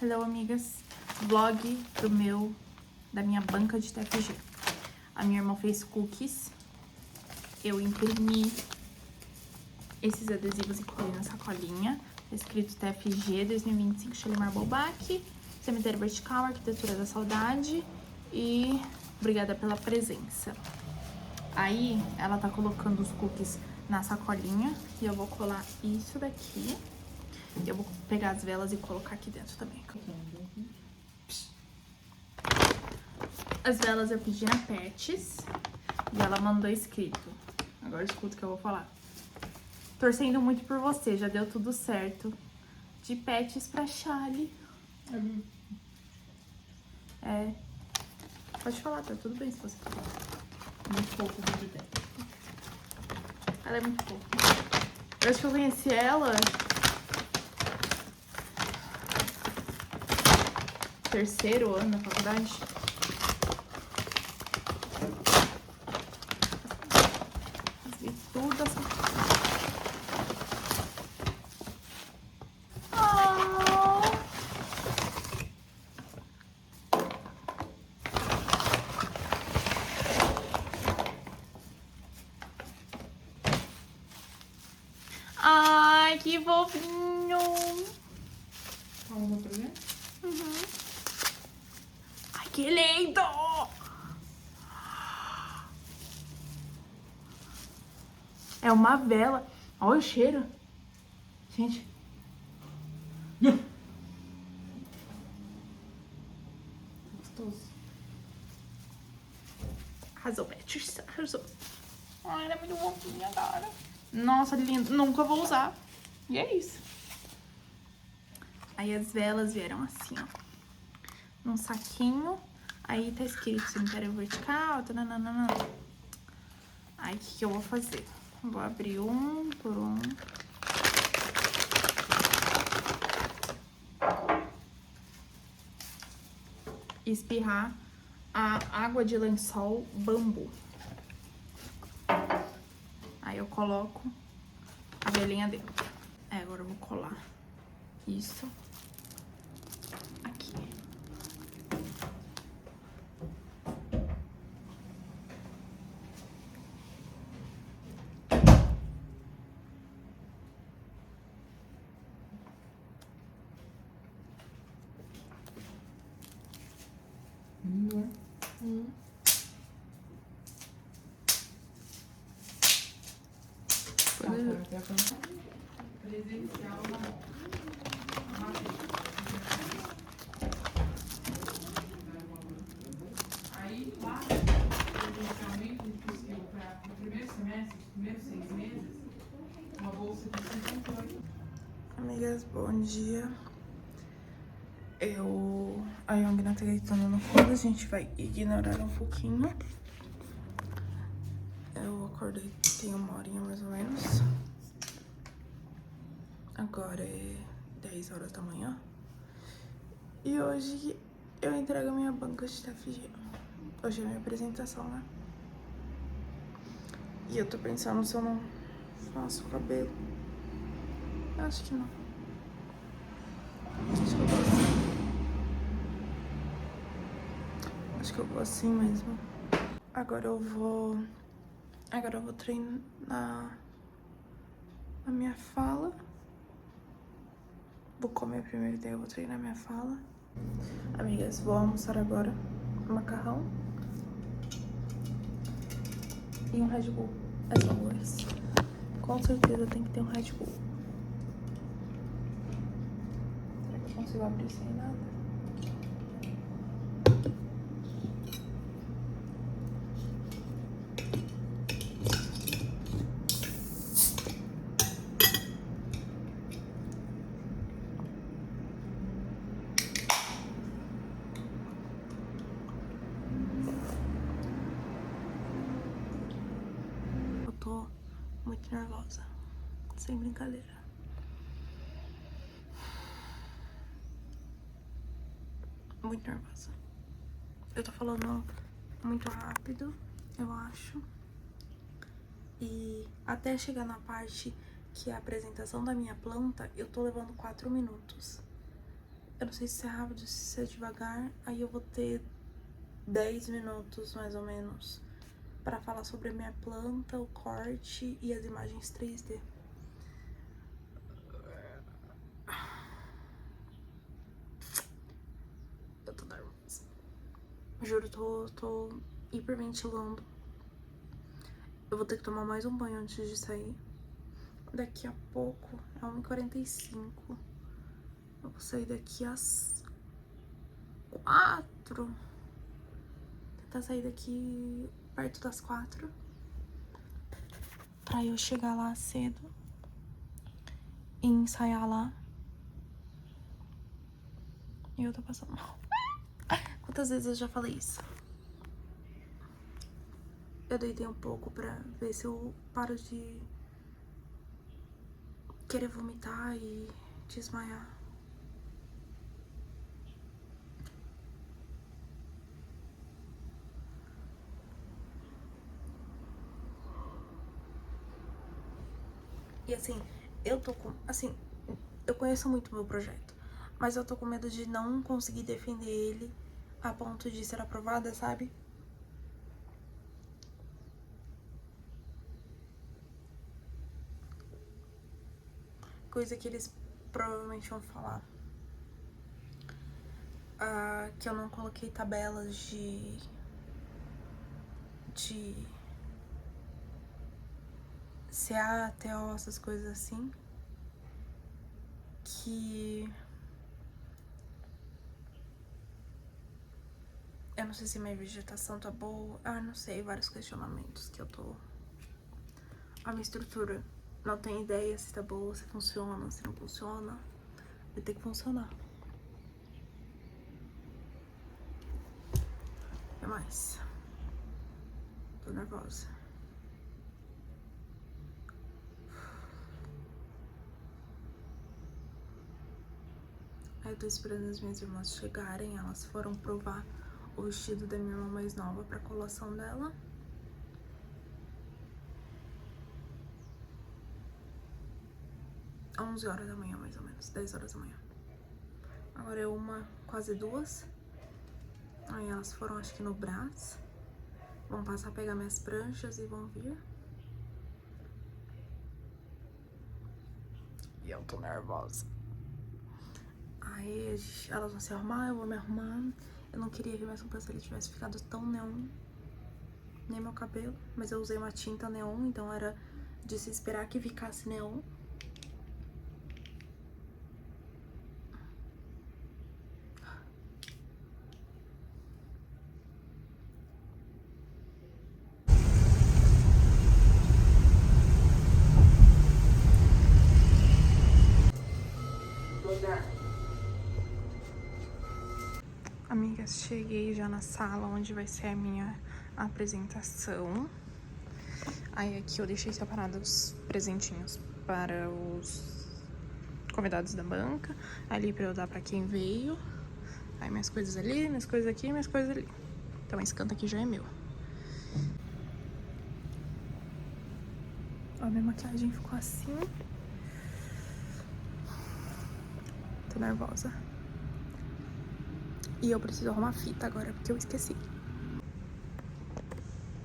Hello, amigas. Vlog da minha banca de TFG. A minha irmã fez cookies. Eu imprimi esses adesivos e colei na sacolinha. Tá escrito TFG 2025 Shalimar Boubac, Cemitério Vertical, Arquitetura da Saudade e obrigada pela presença. Aí, ela tá colocando os cookies na sacolinha e eu vou colar isso daqui. Eu vou pegar as velas e colocar aqui dentro também. As velas eu pedi na Pets e ela mandou escrito. Agora escuta o que eu vou falar. Torcendo muito por você, já deu tudo certo. De Pets pra Charlie. É. Pode falar, tá tudo bem se você falar. Muito fofo de pé. Ela é muito fofa. Eu acho que eu conheci ela... terceiro ano na faculdade. Vi tudo assim. Ai, que fofinho! Alguma presente? Uhum. Ai, que lindo! É uma vela. Olha o cheiro. Gente. Gostoso. Arrasou, Beth. Arrasou. Ai, ela é muito fofinha agora. Nossa, lindo. Nunca vou usar. E é isso. Aí as velas vieram assim, ó. Num saquinho. Aí tá escrito cemitério vertical. Tananana. Aí o que eu vou fazer? Vou abrir um por um. Espirrar a água de lençol bambu. Aí eu coloco a velinha dentro. Agora eu vou colar isso aqui. Lindo, né? Presencial, aí lá, presencialmente, a gente conseguiu para o primeiro semestre, os primeiros 6 meses, uma bolsa de 58. Amigas, bom dia. A Yongna tá gritando no fundo, a gente vai ignorar um pouquinho. Eu acordei tem uma horinha mais ou menos. Agora é 10 horas da manhã. E hoje eu entrego a minha banca de TFG. Hoje é a minha apresentação, né? E eu tô pensando se eu não faço o cabelo. Eu acho que não. Acho que eu vou assim. Acho que eu vou assim mesmo. Agora eu vou treinar a minha fala. Vou comer primeiro, daí eu vou treinar minha fala. Amigas, vou almoçar agora. Macarrão. E um Red Bull. As always. Com certeza tem que ter um Red Bull. Será que eu consigo abrir sem nada? Eu tô muito nervosa. Sem brincadeira. Muito nervosa. Eu tô falando muito rápido, eu acho. E até chegar na parte que é a apresentação da minha planta, eu tô levando 4 minutos. Eu não sei se é rápido, se é devagar. Aí eu vou ter 10 minutos, mais ou menos, pra falar sobre a minha planta, o corte e as imagens 3D. Eu tô nervosa. Juro, tô hiperventilando. Eu vou ter que tomar mais um banho antes de sair. Daqui a pouco, é 1h45. Eu vou sair daqui às 4. Tentar sair daqui perto das 4. Pra eu chegar lá cedo e ensaiar lá. E eu tô passando mal. Quantas vezes eu já falei isso? Eu deitei um pouco pra ver se eu paro de querer vomitar e desmaiar. E assim, eu tô com... Assim, eu conheço muito o meu projeto, mas eu tô com medo de não conseguir defender ele a ponto de ser aprovada, sabe? Coisa que eles provavelmente vão falar. Que eu não coloquei tabelas de CA, TO, essas coisas assim. Que eu não sei se minha vegetação tá boa. Não sei, vários questionamentos que eu tô... A minha estrutura, não tenho ideia se tá boa, se funciona, se não funciona. Vai ter que funcionar. O que mais? Tô nervosa. Aí eu tô esperando as minhas irmãs chegarem. Elas foram provar o vestido da minha irmã mais nova pra colação dela. Às 11 horas da manhã, mais ou menos. 10 horas da manhã. Agora é quase 2. Aí elas foram, acho que no Brás. Vão passar a pegar minhas pranchas e vão vir. E eu tô nervosa. Aí elas vão se arrumar, eu vou me arrumar. Eu não queria que minha sobrancelha tivesse ficado tão neon, nem meu cabelo. Mas eu usei uma tinta neon, então era de se esperar que ficasse neon. Amigas, cheguei já na sala onde vai ser a minha apresentação. Aí aqui eu deixei separados os presentinhos para os convidados da banca. Ali pra eu dar pra quem veio. Aí minhas coisas ali, minhas coisas aqui, minhas coisas ali. Então esse canto aqui já é meu. Ó, minha maquiagem ficou assim. Tô nervosa. E eu preciso arrumar fita agora, porque eu esqueci.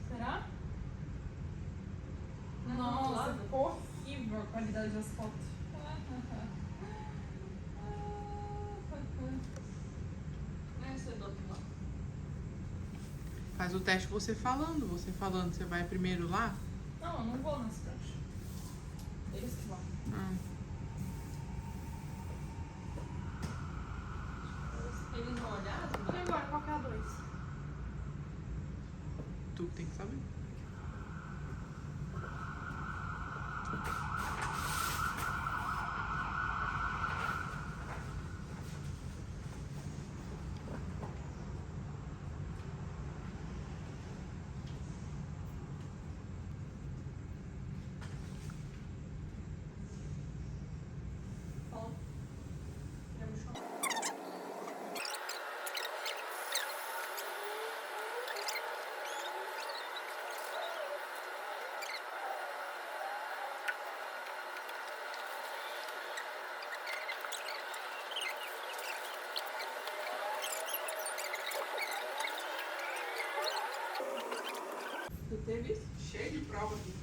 Será? Nossa, ficou horrível a qualidade das fotos. Faz o teste você falando. Você falando, você vai primeiro lá? Não, eu não vou nas pranchas. Eles que vão. Eles vão olhar? E agora, qual que é a 2? Tu tem que saber. Teve isso? Cheio de prova aqui.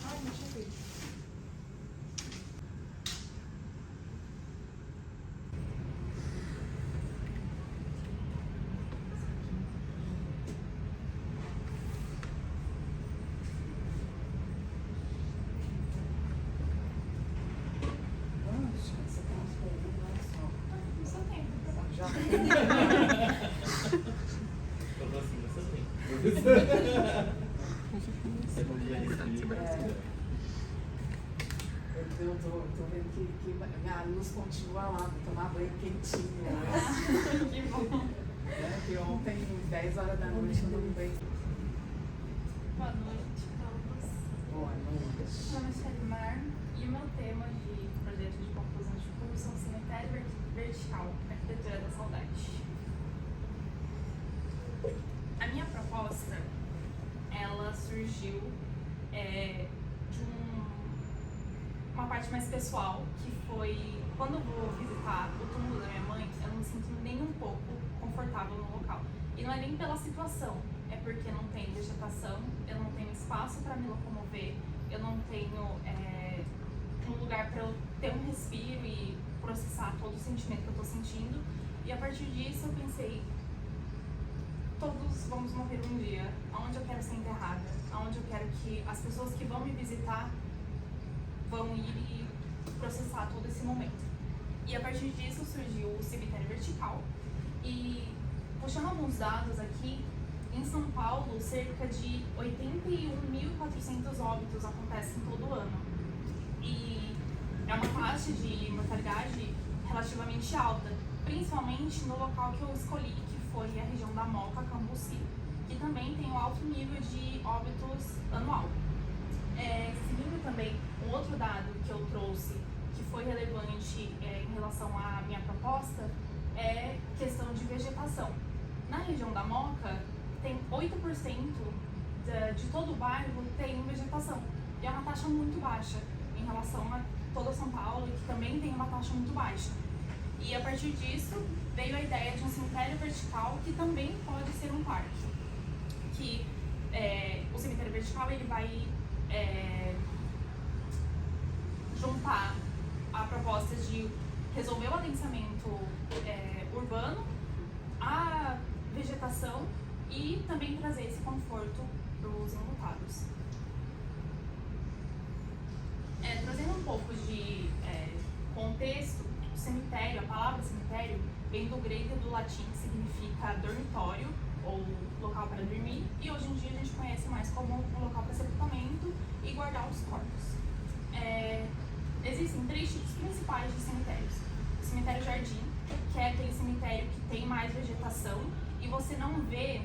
Ai, não tinha visto. Eu tô vendo que minha luz continua lá, vou tomar banho quentinho. Que bom. Que ontem, 10 horas da noite, eu tomei banho. Boa noite, todos. Boa noite. Meu nome é Shalimar e o meu tema de projeto de conclusão de curso é o Cemitério Vertical, Arquitetura da Saudade. A minha proposta, ela surgiu de uma parte mais pessoal, que foi quando eu vou visitar o túmulo da minha mãe, eu não me sinto nem um pouco confortável no local. E não é nem pela situação, é porque não tem vegetação, eu não tenho espaço para me locomover, eu não tenho um lugar para eu ter um respiro e processar todo o sentimento que eu estou sentindo. E a partir disso eu pensei, todos vamos morrer um dia, aonde eu quero ser enterrada, aonde eu quero que as pessoas que vão me visitar vão ir e processar todo esse momento. E a partir disso surgiu o Cemitério Vertical. E puxando alguns dados aqui, em São Paulo, cerca de 81.400 óbitos acontecem todo ano. E é uma taxa de mortalidade relativamente alta, principalmente no local que eu escolhi, que foi a região da Moca, Cambuci, que também tem um alto nível de óbitos anual. Seguindo também, um outro dado que eu trouxe, que foi relevante em relação à minha proposta, é questão de vegetação. Na região da Moca, tem 8% de todo o bairro tem vegetação. E é uma taxa muito baixa em relação a toda São Paulo, que também tem uma taxa muito baixa. E a partir disso, veio a ideia de um cemitério vertical que também pode ser um parque. Que o cemitério vertical ele vai juntar a proposta de resolver o adensamento urbano, a vegetação e também trazer esse conforto para os enlutados. Trazendo um pouco de contexto, o cemitério, a palavra cemitério, vem do grego e do latim, que significa dormitório ou local para dormir, e hoje em dia a gente conhece mais como um local para sepultamento e guardar os corpos. Existem 3 tipos principais de cemitérios. O cemitério jardim, que é aquele cemitério que tem mais vegetação e você não vê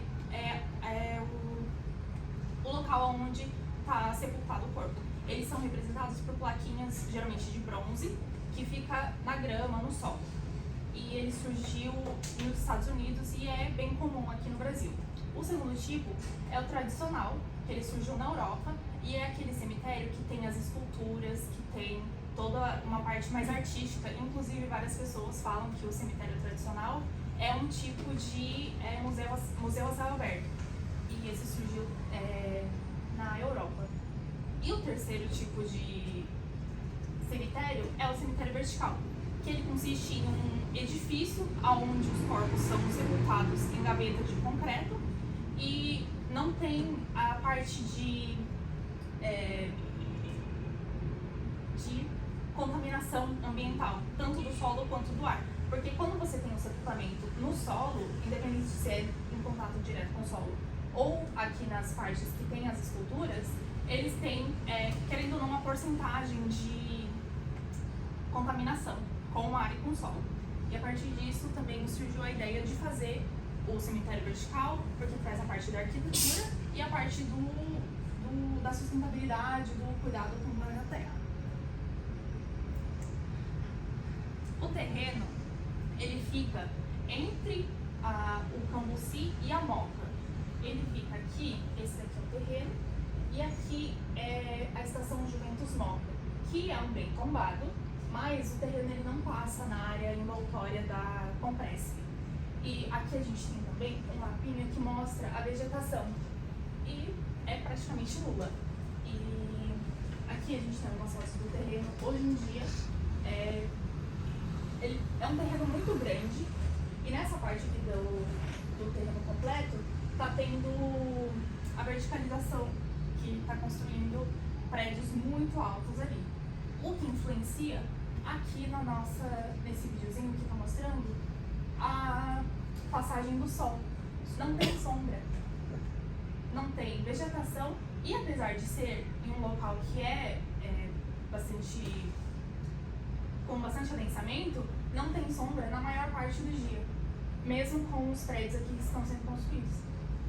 o local onde está sepultado o corpo. Eles são representados por plaquinhas, geralmente de bronze, que fica na grama, no solo. E ele surgiu nos Estados Unidos e é bem comum aqui no Brasil. O segundo tipo é o tradicional, que ele surgiu na Europa, e é aquele cemitério que tem as esculturas, que tem toda uma parte mais artística. Inclusive, várias pessoas falam que o cemitério tradicional é um tipo de museu a céu aberto. E esse surgiu na Europa. E o terceiro tipo de cemitério é o cemitério vertical, que ele consiste em um edifício onde os corpos são sepultados em gaveta de concreto e não tem a parte de contaminação ambiental, tanto do solo quanto do ar. Porque quando você tem o sepultamento no solo, independente de ser em contato direto com o solo ou aqui nas partes que tem as esculturas, eles têm, querendo ou não, uma porcentagem de contaminação com o ar e com o solo. E a partir disso também surgiu a ideia de fazer o cemitério vertical, porque traz a parte da arquitetura e a parte da sustentabilidade, do cuidado com o planeta Terra. O terreno, ele fica entre o Cambuci e a Moca. Ele fica aqui, esse aqui é o terreno, e aqui é a estação Juventus Moca, que é um bem tombado, mas o terreno ele não passa na área envoltória da Compresp. E aqui a gente tem também um mapinha que mostra a vegetação. e é praticamente nula. E aqui a gente tem algumas fotos do terreno. Hoje em dia ele é um terreno muito grande e nessa parte aqui do terreno completo tá tendo a verticalização que tá construindo prédios muito altos ali. O que influencia aqui nesse videozinho que tá mostrando a passagem do sol. Não tem sombra, não tem vegetação e apesar de ser em um local que com bastante adensamento, não tem sombra na maior parte do dia, mesmo com os prédios aqui que estão sendo construídos.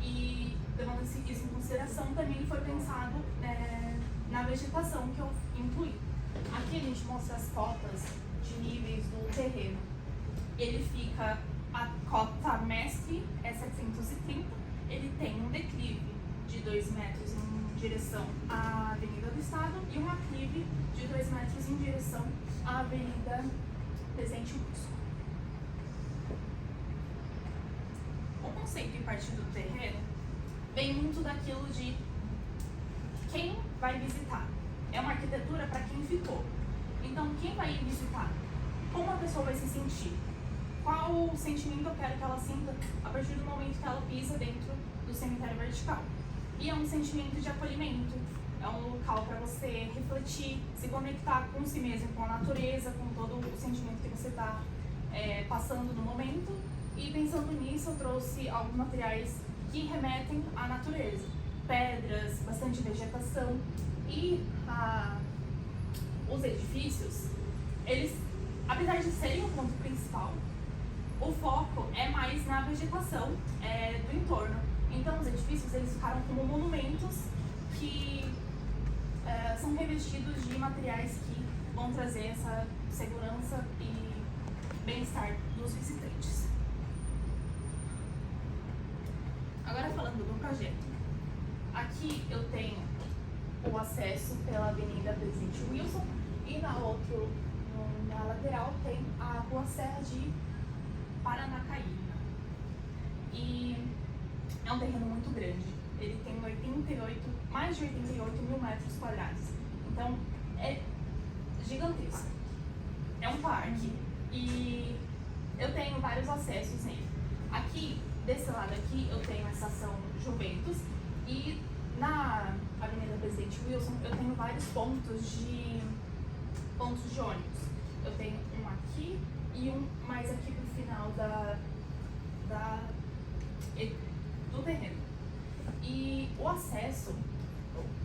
E levando isso em consideração, também foi pensado na vegetação que eu incluí. Aqui a gente mostra as cotas de níveis do terreno. Ele fica, a cota mestre é 730, ele tem um declive de 2 metros em direção à Avenida do Estado e um aclive de 2 metros em direção à Avenida Presidente Wilson. O conceito em parte do terreno vem muito daquilo de quem vai visitar. É uma arquitetura para quem ficou. Então, quem vai visitar? Como a pessoa vai se sentir? Qual o sentimento eu quero que ela sinta a partir do momento que ela pisa dentro do cemitério vertical? E é um sentimento de acolhimento, é um local para você refletir, se conectar com si mesmo, com a natureza, com todo o sentimento que você está passando no momento. E pensando nisso, eu trouxe alguns materiais que remetem à natureza. Pedras, bastante vegetação e os edifícios, eles, apesar de serem o ponto principal, o foco é mais na vegetação do entorno. Então os edifícios eles ficaram como monumentos que são revestidos de materiais que vão trazer essa segurança e bem-estar dos visitantes. Agora falando do projeto. Aqui eu tenho o acesso pela Avenida Presidente Wilson e na lateral tem a Rua Serra de Paranacaína. E é um terreno muito grande. Ele tem mais de 88 mil metros quadrados. Então é gigantesco. É um parque e eu tenho vários acessos nele. Aqui, desse lado aqui, eu tenho a estação Juventus e na Avenida Presidente Wilson eu tenho vários pontos de ônibus. Eu tenho um aqui e um mais aqui pro final do terreno. E o acesso,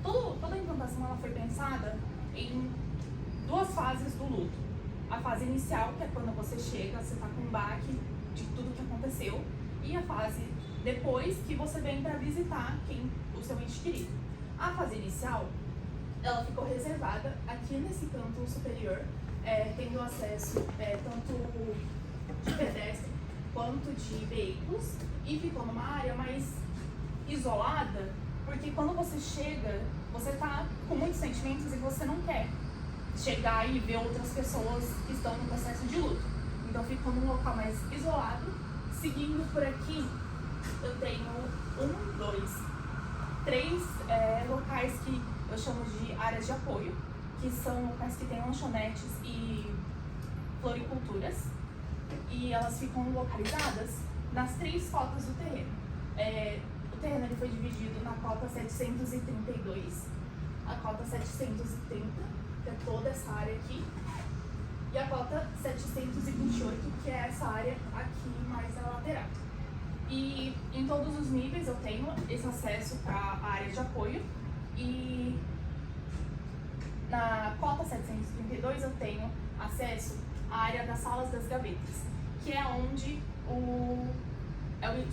toda a implantação ela foi pensada em 2 fases do luto. A fase inicial, que é quando você chega, você está com um baque de tudo que aconteceu, e a fase depois, que você vem para visitar o seu ente querido. A fase inicial, ela ficou reservada aqui nesse canto superior, tendo acesso tanto de pedestre quanto de veículos, e ficou numa área mais isolada, porque quando você chega, você tá com muitos sentimentos e você não quer chegar e ver outras pessoas que estão no processo de luto. Então ficou num local mais isolado. Seguindo por aqui, eu tenho 3 locais que eu chamo de áreas de apoio, que são locais que têm lanchonetes e floriculturas, e elas ficam localizadas nas 3 cotas do terreno. O terreno ele foi dividido na cota 732, a cota 730, que é toda essa área aqui, e a cota 728, que é essa área aqui mais na lateral. E em todos os níveis eu tenho esse acesso para a área de apoio, e na cota 732 eu tenho acesso à área das salas das gavetas, que é onde é o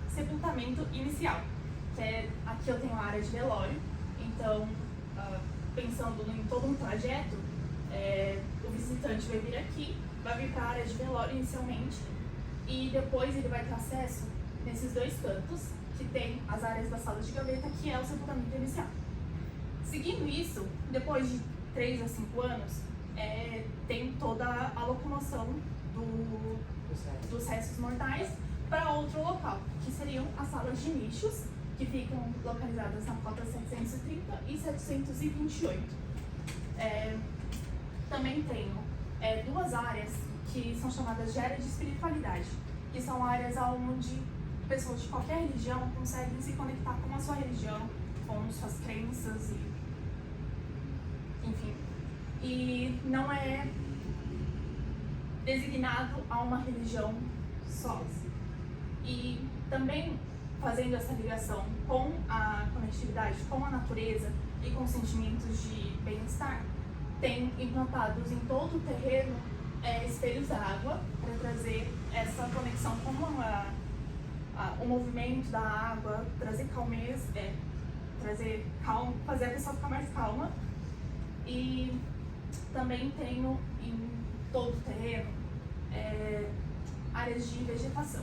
sepultamento inicial, aqui eu tenho a área de velório. Então, pensando em todo um trajeto, o visitante vai vir aqui, vai vir para a área de velório inicialmente, e depois ele vai ter acesso nesses 2 cantos, que tem as áreas das salas de gaveta, que é o sepultamento inicial. Seguindo isso, depois de 3 a 5 anos, tem toda a locomoção dos restos mortais para outro local, que seriam as salas de nichos, que ficam localizadas na cota 730 e 728. Também tenho duas áreas que são chamadas de área de espiritualidade, que são áreas onde pessoas de qualquer religião conseguem se conectar com a sua religião, com suas crenças enfim. E não é designado a uma religião só. E também fazendo essa ligação com a conectividade com a natureza e com sentimentos de bem-estar, tem implantados em todo o terreno espelhos d'água para trazer essa conexão com o movimento da água, trazer calmeza, trazer calma, fazer a pessoa ficar mais calma. E também tenho em todo o terreno áreas de vegetação.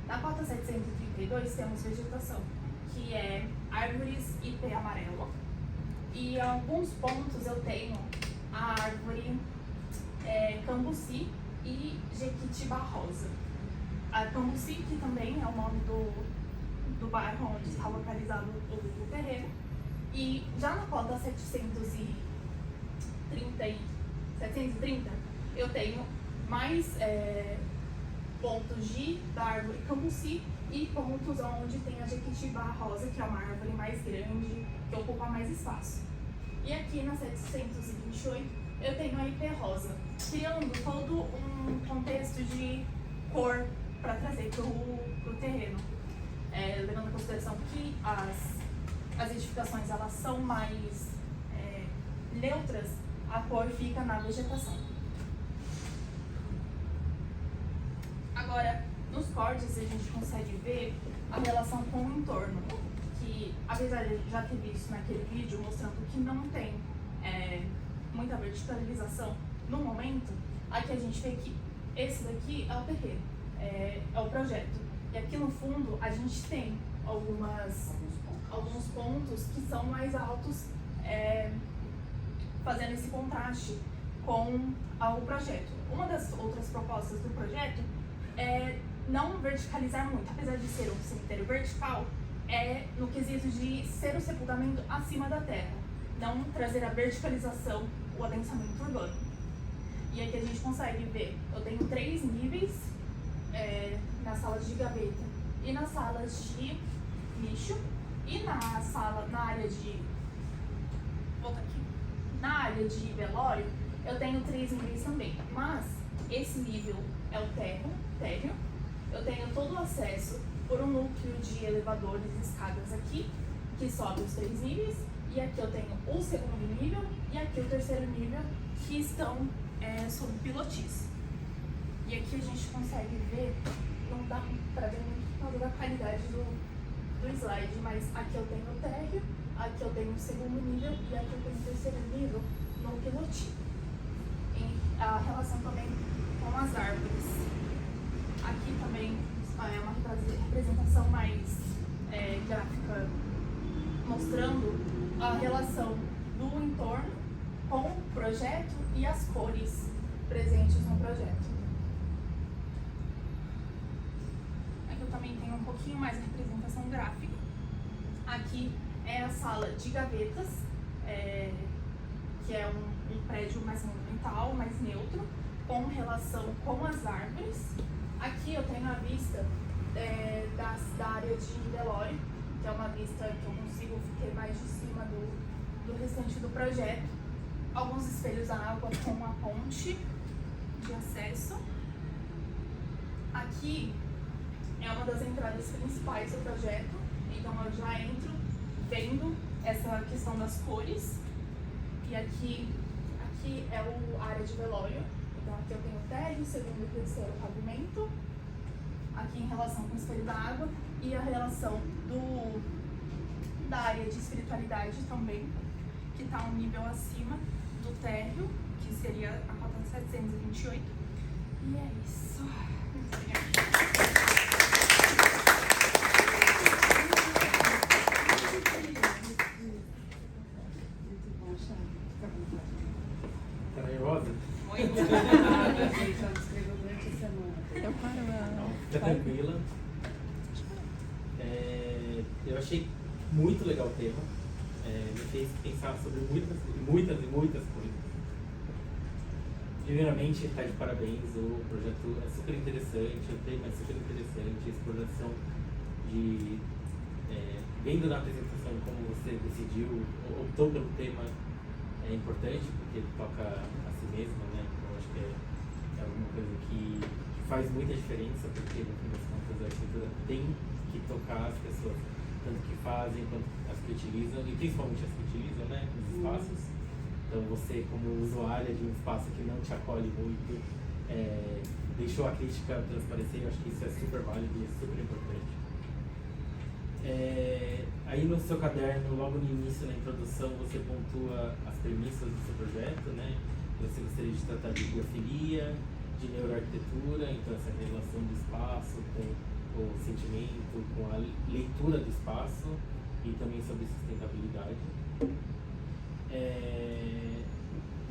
Na cota 732 temos vegetação, que é árvores ipê amarelo. E em alguns pontos eu tenho a árvore cambuci e jequitibá rosa. A cambuci, que também é o nome do bairro onde está localizado o terreno. E já na cota 730 eu tenho mais pontos da árvore cambuci e pontos onde tem a jequitibá rosa, que é uma árvore mais grande, que ocupa mais espaço. E aqui na 728 eu tenho a ipê rosa, criando todo um contexto de cor para trazer para o terreno, levando em consideração que as edificações elas são mais neutras, a cor fica na vegetação. Agora, nos cortes a gente consegue ver a relação com o entorno, que apesar de já ter visto naquele vídeo mostrando que não tem muita verticalização no momento, aqui a gente vê que esse daqui é o terreno, é o projeto. E aqui no fundo a gente tem alguns pontos que são mais altos, fazendo esse contraste com o projeto. Uma das outras propostas do projeto é não verticalizar muito, apesar de ser um cemitério vertical, no quesito de ser o sepultamento acima da terra, não trazer a verticalização, o adensamento urbano. E aqui a gente consegue ver, eu tenho 3 níveis nas salas de gaveta e nas salas de lixo, e na área de velório eu tenho 3 níveis também, mas esse nível é o térreo. Eu tenho todo o acesso por um núcleo de elevadores e escadas aqui, que sobe os 3 níveis, e aqui eu tenho o 2º nível e aqui o 3º nível, que estão sob pilotis. E aqui a gente consegue ver, não dá para ver muito por causa da qualidade do slide, mas aqui eu tenho o térreo, aqui eu tenho o 2º nível e aqui eu tenho o 3º nível no piloti. E a relação também com as árvores. Aqui também é uma representação mais gráfica, mostrando a relação do entorno com o projeto e as cores presentes no projeto. Aqui eu também tenho um pouquinho mais de representação gráfica. Aqui é a sala de gavetas, que é um prédio mais monumental, mais neutro, com relação com as árvores. Aqui eu tenho a vista da área de velório, que é uma vista que eu consigo ter mais de cima do restante do projeto. Alguns espelhos à água com a ponte de acesso. Aqui é uma das entradas principais do projeto, então eu já entro vendo essa questão das cores. E aqui é a área de velório, então aqui eu tenho o térreo, 2º e 3º pavimento. Aqui em relação com o espelho da água e a relação da área de espiritualidade também, que está um nível acima do térreo, que seria a cota 728. E é isso. Muito obrigada. Tá nervosa? Muito. Não, fica tranquila. eu achei muito legal o tema. Me fez pensar sobre muitas coisas. Primeiramente, está de parabéns, o projeto é super interessante, o tema é super interessante, a exploração de... vendo na apresentação como você decidiu, optou pelo tema, é importante, porque ele toca a si mesmo, né? Eu acho que é alguma coisa que faz muita diferença, porque no fim das contas a arquitetura tem que tocar as pessoas, tanto que fazem quanto as que utilizam, e principalmente as que utilizam, né, os espaços. Então você, como usuária de um espaço que não te acolhe muito, deixou a crítica transparecer, eu acho que isso é super válido e é super importante. Aí no seu caderno, logo no início, na introdução, você pontua as premissas do seu projeto, né? Você gostaria de tratar de biofilia, de neuroarquitetura, então essa relação do espaço com o sentimento, com a leitura do espaço e também sobre sustentabilidade.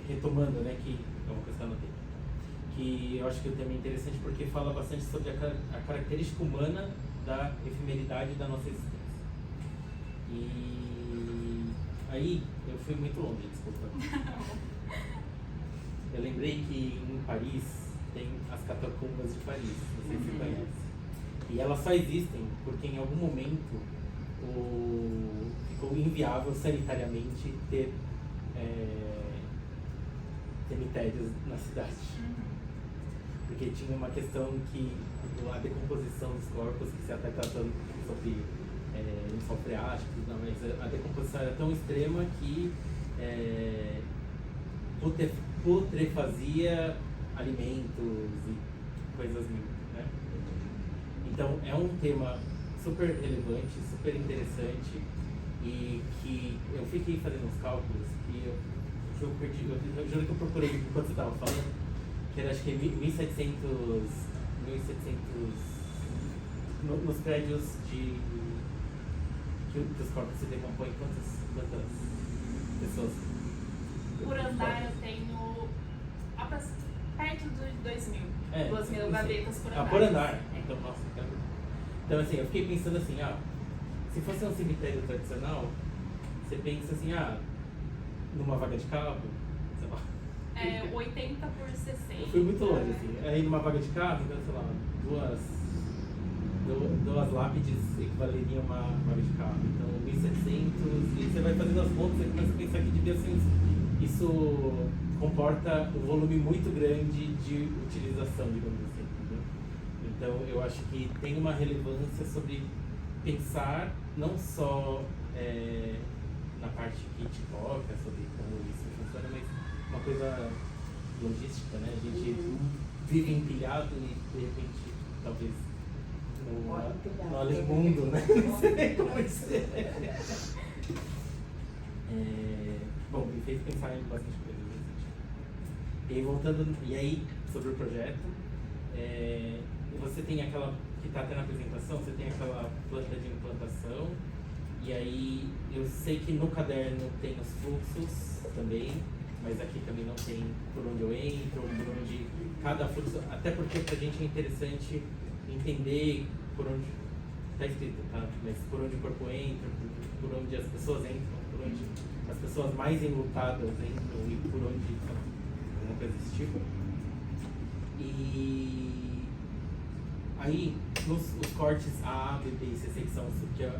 Retomando, né, que é uma coisa que eu anotei, que eu acho que o tema é interessante porque fala bastante sobre a característica humana da efemeridade da nossa existência. E aí eu fui muito longe, desculpa. Eu lembrei que em Paris tem as catacumbas de Paris, não sei se você conhece. E elas só existem porque em algum momento ficou inviável sanitariamente ter cemitérios na cidade. Porque tinha uma questão que a decomposição dos corpos, que se até tratando sobre lençol freático, mas a decomposição era tão extrema que putrefazia alimentos e coisas, né? Então é um tema super relevante, super interessante e que eu fiquei fazendo uns cálculos que eu perdi, eu juro que eu procurei enquanto você estava falando, que era acho que 1700 nos prédios que os corpos se decompõem, quantas pessoas? Por andar eu tenho perto dos 2.000. 2.000 gavetas por andar. Por andar. Então, nossa, então assim, eu fiquei pensando assim, se fosse um cemitério tradicional, você pensa assim, numa vaga de carro, sei lá. 80 por 60. Eu fui muito longe, assim. Aí numa vaga de carro, então, sei lá, duas lápides equivaleriam a uma vaga de carro. Então, 1.700, e você vai fazendo as contas, você começa a pensar que devia ser isso comporta um volume muito grande de utilização, digamos assim, entendeu? Então, eu acho que tem uma relevância sobre pensar não só na parte que te toca, sobre como isso funciona, mas uma coisa logística, né? A gente vive empilhado e, de repente, talvez no além mundo, né? Não sei como isso bom, me fez pensar em bastante coisas nesse sentido. E aí, voltando, sobre o projeto, você tem aquela, que está até na apresentação, você tem aquela planta de implantação, e aí eu sei que no caderno tem os fluxos também, mas aqui também não tem por onde eu entro, por onde cada fluxo, até porque pra gente é interessante entender por onde está escrito, tá? Mas por onde o corpo entra, por onde as pessoas entram, por onde as pessoas mais enlutadas entram e por onde alguma coisa desse tipo. E aí, os cortes A, B, B e C, que são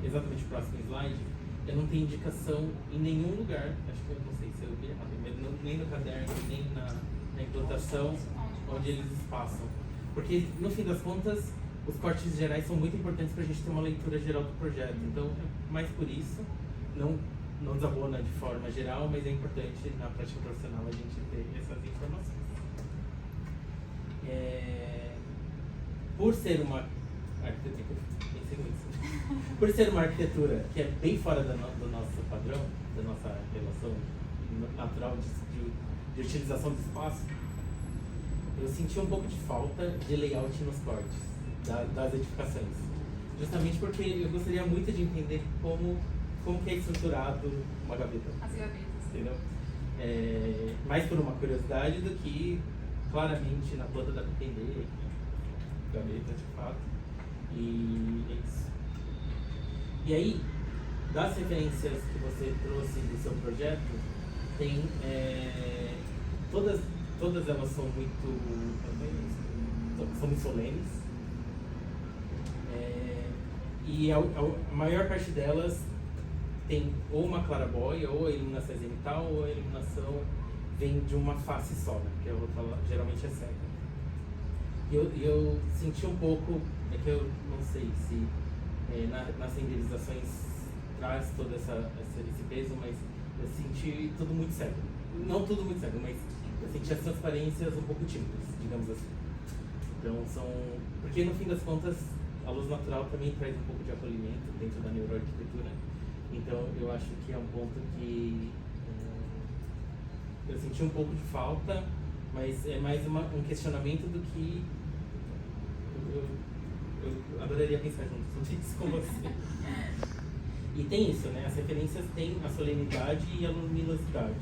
exatamente o próximo slide, eu não tenho indicação em nenhum lugar, acho que eu não sei se eu vi errado, mas nem no caderno, nem na implantação, onde eles espaçam. Porque, no fim das contas, os cortes gerais são muito importantes para a gente ter uma leitura geral do projeto. Então, mais por isso, não desabona de forma geral, mas é importante na prática profissional a gente ter essas informações. Por ser uma arquitetura, pensei nisso, por ser uma arquitetura que é bem fora do nosso padrão, da nossa relação natural de utilização do espaço, eu senti um pouco de falta de layout nos cortes das edificações. Justamente porque eu gostaria muito de entender como que é estruturado uma gaveta. As gavetas. Entendeu? Mais por uma curiosidade do que claramente na planta dá para entender. Gaveta de fato. E é isso. E aí, das referências que você trouxe do seu projeto, tem todas elas são muito solenes. E a maior parte delas tem ou uma clarabóia, ou a iluminação zenital, ou a iluminação vem de uma face só, né? Porque a outra geralmente é cega. E eu senti um pouco, é que eu não sei se nas renderizações traz todo esse peso, mas eu senti tudo muito cego. Não tudo muito cego, mas eu senti as transparências um pouco tímidas, digamos assim. Então porque no fim das contas a luz natural também traz um pouco de acolhimento dentro da neuroarquitetura. Então eu acho que é um ponto que eu senti um pouco de falta, mas é mais um questionamento do que eu adoraria pensar junto sobre isso com você. E tem isso, né? As referências têm a solenidade e a luminosidade.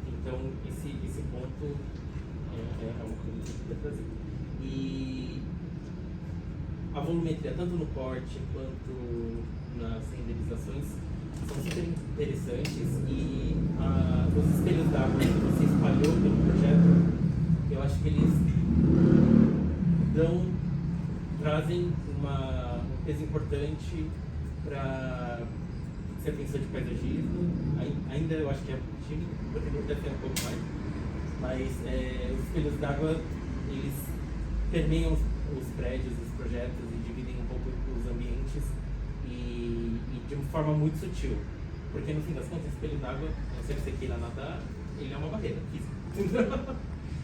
Então esse ponto é uma coisa que eu queria trazer. E a volumetria, tanto no corte quanto nas renderizações, são super interessantes. E os espelhos d'água que você espalhou pelo projeto, eu acho que eles trazem um peso importante para você pensou de paisagismo. Ainda eu acho que é tímido, poderia até ter um pouco mais, mas os espelhos d'água, eles permeiam os prédios, os projetos e dividem um pouco os ambientes e de uma forma muito sutil, porque no fim das contas, o espelho d'água, não sei se você queira nadar, ele é uma barreira física.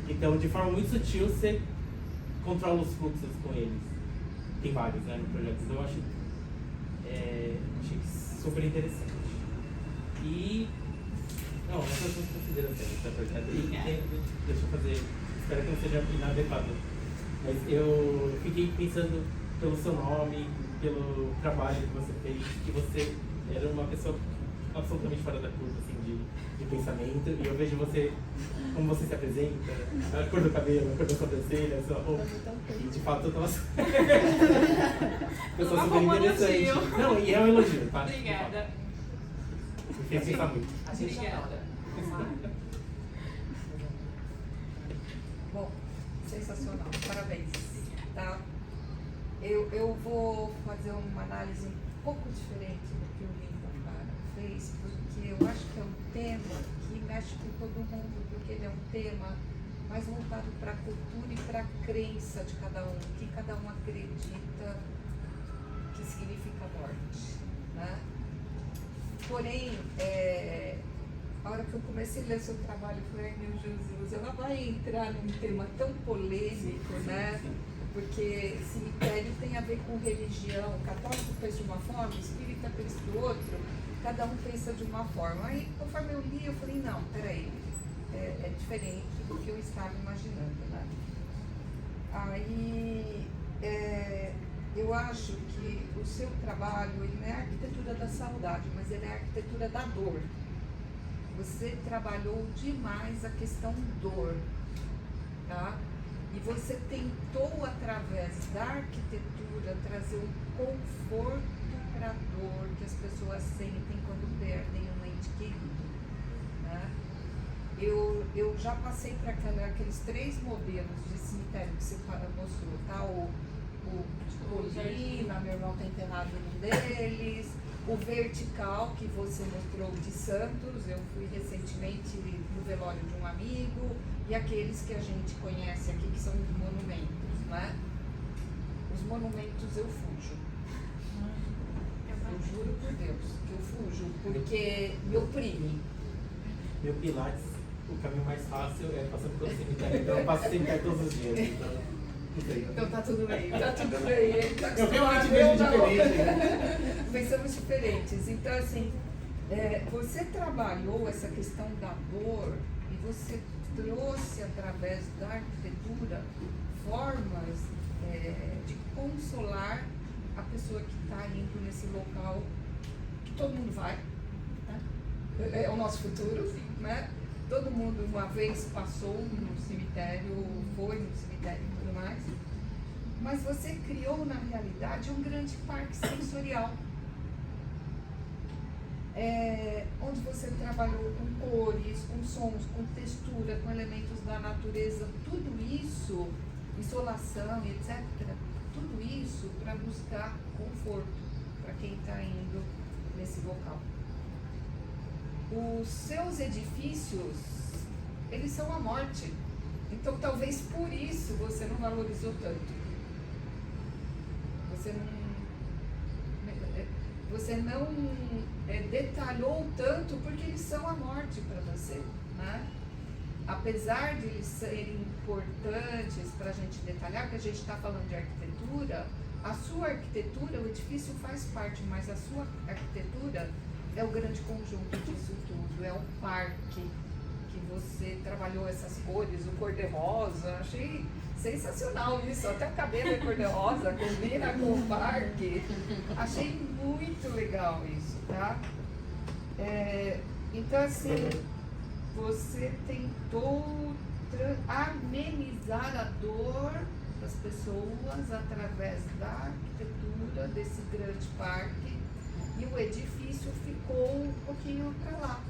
Então, de forma muito sutil, você controla os fluxos com eles. Tem vários, né, no projeto. Então, eu achei super interessante. E não, essas são as considerações do projeto. Deixa eu fazer, espero que não seja inadequado, mas eu fiquei pensando pelo seu nome, pelo trabalho que você fez, que você era uma pessoa absolutamente fora da curva, assim, de pensamento, e eu vejo você, como você se apresenta, a cor do cabelo, a cor da sobrancelha, a sua roupa, e de fato eu tô pessoa super interessante. Não, e é um elogio, tá? Obrigada. Me fez pensar muito. A gente Obrigada. Bom, sensacional, parabéns, tá? Eu vou fazer uma análise um pouco diferente do que o Lincoln fez, porque eu acho que é um tema que mexe com todo mundo, porque ele é um tema mais voltado para a cultura e para a crença de cada um, que cada um acredita que significa morte, né? Porém, a hora que eu comecei a ler seu trabalho, eu falei, ai meu Jesus, ela vai entrar num tema tão polêmico, né? Porque cemitério tem a ver com religião, católico pensa de uma forma, espírita pensa de outro, cada um pensa de uma forma. Aí, conforme eu li, eu falei, não, peraí, é diferente do que eu estava imaginando, né? Aí, eu acho que o seu trabalho, ele não é a arquitetura da saudade, mas ele é a arquitetura da dor. Você trabalhou demais a questão dor, tá? E você tentou, através da arquitetura, trazer um conforto para a dor que as pessoas sentem quando perdem um ente querido, né? Eu já passei por aqueles 3 modelos de cemitério que você mostrou, tá? O Colina, meu irmão tem internado num deles, o vertical que você mostrou de Santos, eu fui recentemente no velório de um amigo, e aqueles que a gente conhece aqui, que são os monumentos, né? Os monumentos eu fujo. Eu juro por Deus que eu fujo, porque me oprimem. Meu Pilates, o caminho mais fácil é passando pelo cemitério. Então eu passo cemitério todos os dias. Então tá tudo bem, tá tudo bem. Ele tá Eu realmente acostumado, vejo eu não. diferente. Pensamos diferentes. Então, assim, você trabalhou essa questão da dor e você trouxe, através da arquitetura, formas de consolar a pessoa que está indo nesse local, que todo mundo vai, né? É o nosso futuro, né? Todo mundo uma vez passou no cemitério, foi no cemitério e tudo mais, mas você criou na realidade um grande parque sensorial, onde você trabalhou com cores, com sons, com textura, com elementos da natureza, tudo isso, isolação e etc., tudo isso para buscar conforto para quem está indo nesse local. Os seus edifícios, eles são a morte. Então, talvez por isso você não valorizou tanto. Você não detalhou tanto porque eles são a morte para você, né? Apesar de eles serem importantes para a gente detalhar, porque a gente está falando de arquitetura, a sua arquitetura, o edifício faz parte, mas a sua arquitetura é o grande conjunto disso tudo, é o parque que você trabalhou essas cores, o cor-de-rosa, achei sensacional isso, até o cabelo é cor-de-rosa, combina com o parque, achei muito legal isso, tá? Então assim, você tentou amenizar a dor das pessoas através da arquitetura desse grande parque e o edifício ficou um pouquinho para lá,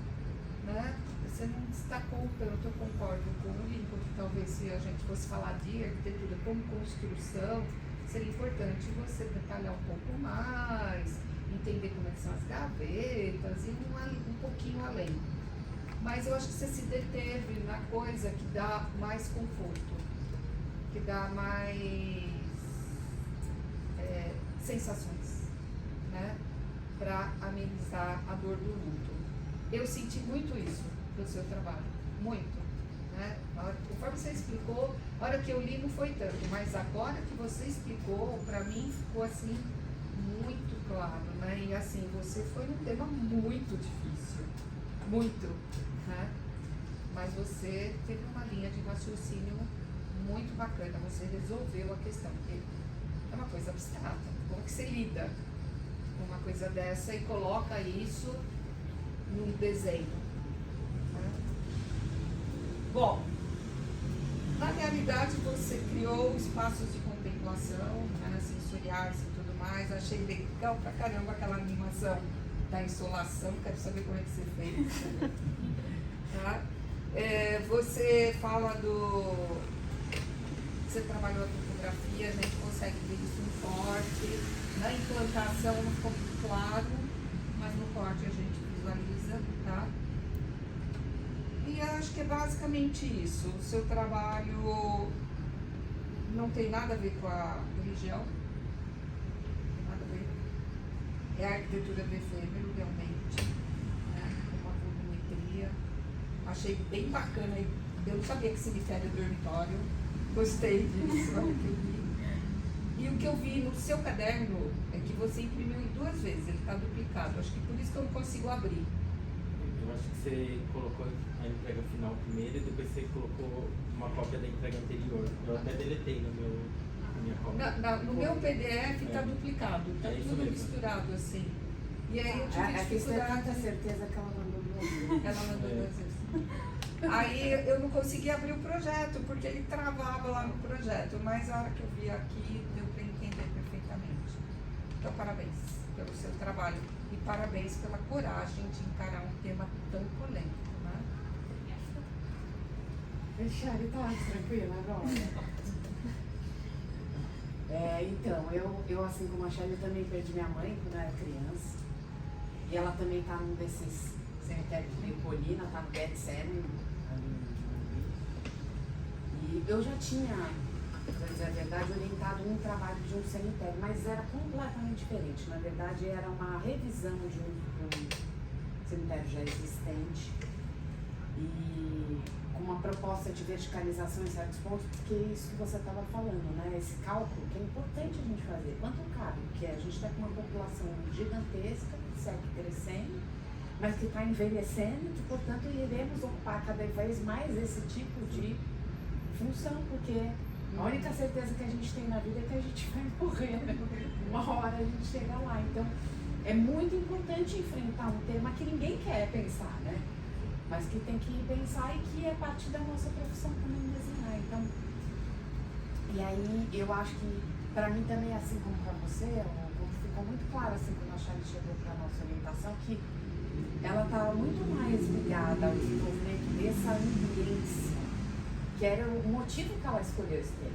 né? Você não destacou tanto, eu concordo com o Lincoln, que talvez se a gente fosse falar de arquitetura como construção, seria importante você detalhar um pouco mais, entender como é que são as gavetas e um pouquinho além. Mas eu acho que você se deteve na coisa que dá mais conforto, que dá mais sensações, né? Para amenizar a dor do luto. Eu senti muito isso do seu trabalho, muito, né? Conforme você explicou, a hora que eu li não foi tanto, mas agora que você explicou, para mim ficou assim muito claro, né? E assim, você foi num tema muito difícil, muito, né? Mas você teve uma linha de raciocínio muito bacana, você resolveu a questão, porque é uma coisa abstrata, como que você lida com uma coisa dessa e coloca isso num desenho? Bom, na realidade você criou espaços de contemplação, né, sensoriais e tudo mais. Achei legal pra caramba aquela animação da insolação, quero saber como é que você fez. Tá? Você fala do... Você trabalhou a topografia, a gente consegue ver isso em corte. Na implantação não ficou muito claro, mas no corte a gente visualiza, tá? E eu acho que é basicamente isso. O seu trabalho não tem nada a ver com a religião, não tem nada a ver. É a arquitetura do efêmero, realmente, né? Com uma volumetria. Achei bem bacana. Eu não sabia que cemitério é dormitório. Gostei disso, olha o que eu vi. E o que eu vi no seu caderno é que você imprimiu em 2 vezes, ele está duplicado. Acho que por isso que eu não consigo abrir. Eu acho que você colocou a entrega final primeiro e depois você colocou uma cópia da entrega anterior. Eu até deletei na minha cópia. No meu PDF está duplicado, está É isso tudo mesmo. misturado assim. E aí eu tive A questão é dificuldade. tanta certeza que ela mandou 2 vezes. Ela mandou 2 vezes. Aí eu não consegui abrir o projeto, porque ele travava lá no projeto, mas a hora que eu vi aqui, deu para entender perfeitamente. Então, parabéns pelo seu trabalho e parabéns pela coragem de encarar um tema tão polêmico, né? Michele, tá tranquila agora? Então, eu assim como a Shelly, também perdi minha mãe quando eu era criança. E ela também tá num desses cemitérios meio colina, tá no Getsemane, ali em Rio. E eu já tinha, pra dizer a verdade, orientado um trabalho de um cemitério, mas era completamente diferente. Na verdade, era uma revisão de um cemitério já existente. E com uma proposta de verticalização em certos pontos, porque é isso que você estava falando, né? Esse cálculo que é importante a gente fazer. Quanto cabe? Porque a gente está com uma população gigantesca, que segue crescendo, mas que está envelhecendo, e, portanto, iremos ocupar cada vez mais esse tipo de função, porque a única certeza que a gente tem na vida é que a gente vai morrer, né? Uma hora a gente chega lá. Então, é muito importante enfrentar um tema que ninguém quer pensar, né? Mas que tem que pensar e que é parte da nossa profissão também desenhar. Então, e aí eu acho que para mim também, assim como para você, ficou muito claro assim quando a Shelly chegou para a nossa orientação, que ela estava muito mais ligada ao desenvolvimento dessa ambiência, que era o motivo que ela escolheu esse tema,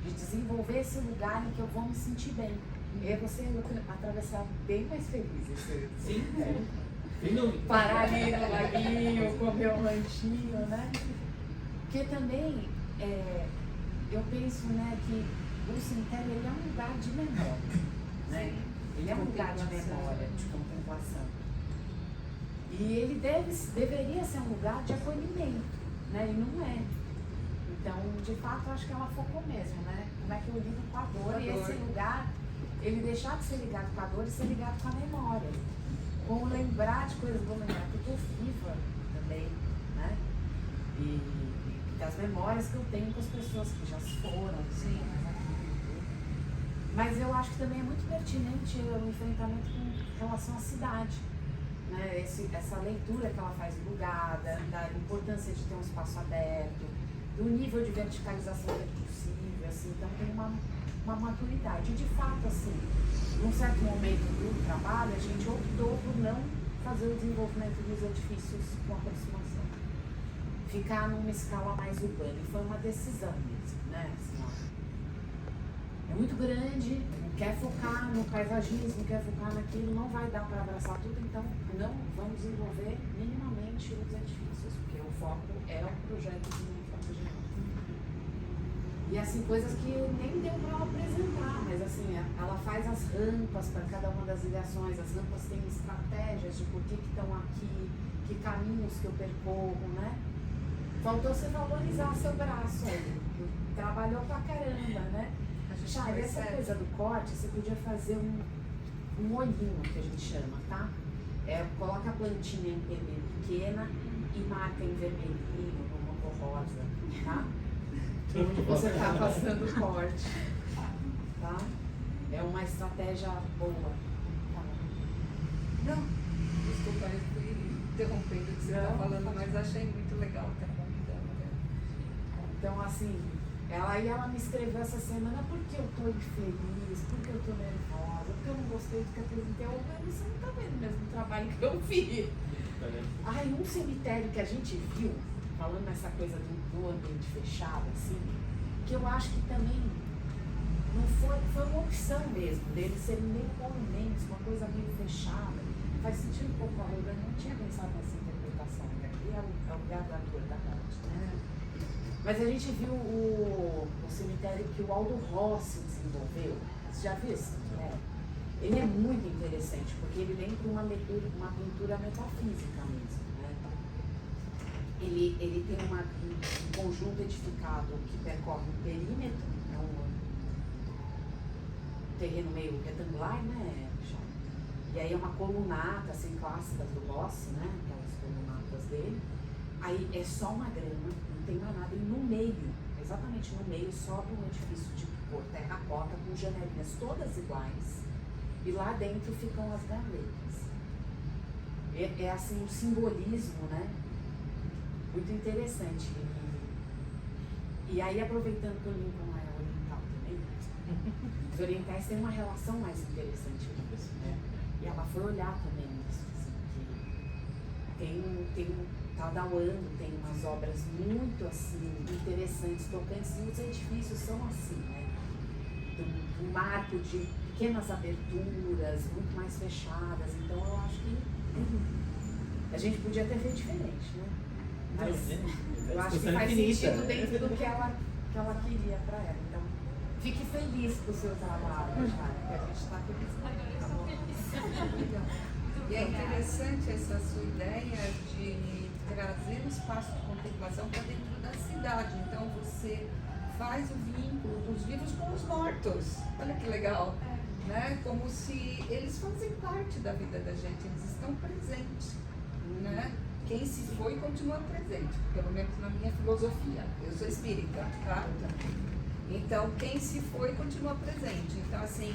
de desenvolver esse lugar em que eu vou me sentir bem. E aí você atravessar bem mais feliz esse Sim, sem dúvida. parar ali no laguinho, comer um lanchinho, né? Porque também eu penso, né, que o cemitério ele é um lugar de memória, né? Ele é um lugar de memória, de contemplação. E ele deveria ser um lugar de acolhimento, né? E não é. Então, de fato, eu acho que ela focou mesmo, né? Como é que eu lido com a dor e esse lugar, ele deixar de ser ligado com a dor e ser ligado com a memória. Com lembrar de coisas, vou lembrar que eu tô viva também, né? E das memórias que eu tenho com as pessoas que já se foram, sim. Mas eu acho que também é muito pertinente o enfrentamento com relação à cidade, né? Essa leitura que ela faz do lugar, da importância de ter um espaço aberto, do nível de verticalização que é possível, assim, então tem uma maturidade. E de fato, assim, num certo momento do trabalho, a gente optou por não fazer o desenvolvimento dos edifícios com aproximação, ficar numa escala mais urbana, e foi uma decisão mesmo, né? Assim, ó, é muito grande, quer focar no paisagismo, quer focar naquilo, não vai dar para abraçar tudo, então não vamos desenvolver minimamente os edifícios, porque o foco é o projeto de geral. E assim, coisas que nem deu para ela apresentar, mas assim, ela faz as rampas para cada uma das ligações, as rampas têm estratégias de por que estão aqui, que caminhos que eu percorro, né? Faltou você valorizar seu braço aí, trabalhou pra caramba, né? Chave, essa coisa do corte, você podia fazer um olhinho, que a gente chama, tá? Coloca a plantinha em pele pequena e marca em vermelhinho, numa cor rosa, tá? Onde você tá passando o corte, tá? É uma estratégia boa. Tá? Não, desculpa, eu fui interrompendo o que você está falando, mas achei muito legal ter convidado. Então, assim, ela me escreveu essa semana porque eu tô infeliz, porque eu tô nervosa, porque eu não gostei do que eu apresentei. Você não tá vendo mesmo o trabalho que eu fiz. Ai, um cemitério que a gente viu, falando nessa coisa do ambiente fechado, assim, que eu acho que também não foi uma opção mesmo, deles serem meio monumentos, uma coisa meio fechada. Faz sentido um pouco a Roda, eu não tinha pensado nessa interpretação, né? E é o lugar da dor da morte, né? Mas a gente viu o cemitério que o Aldo Rossi desenvolveu. Você já viu esse cemitério? Ele é muito interessante, porque ele lembra uma pintura metafísica mesmo, né? Ele tem um conjunto edificado que percorre um perímetro, é um terreno meio retangular, né? E aí é uma colunata, assim, clássica do Rossi, né? Aquelas colunatas dele. Aí é só uma grama, não tem mais nada. E no meio, exatamente no meio, sobe um edifício de cor terracota com janelinhas todas iguais. E lá dentro ficam as gavetas. É assim, um simbolismo, né? Muito interessante. E aí, aproveitando que o Lincoln é oriental também, os orientais têm uma relação mais interessante com isso, né? E ela foi olhar também isso, assim, que tem Tadauando tem umas obras muito assim, interessantes, tocantes, e os edifícios são assim, né? Do marco de pequenas aberturas, muito mais fechadas, então eu acho que a gente podia ter feito diferente, né? Mas eu acho que faz sentido dentro do que ela queria para ela. Então, fique feliz com o seu trabalho, Chay, que a gente está feliz. E é interessante essa sua ideia de trazer o espaço de contemplação para dentro da cidade. Então você faz o vínculo dos vivos com os mortos. Olha que legal, né? Como se eles fazem parte da vida da gente, eles estão presentes, né? Quem se foi continua presente, pelo menos na minha filosofia. Eu sou espírita, tá? Então quem se foi continua presente. Então assim,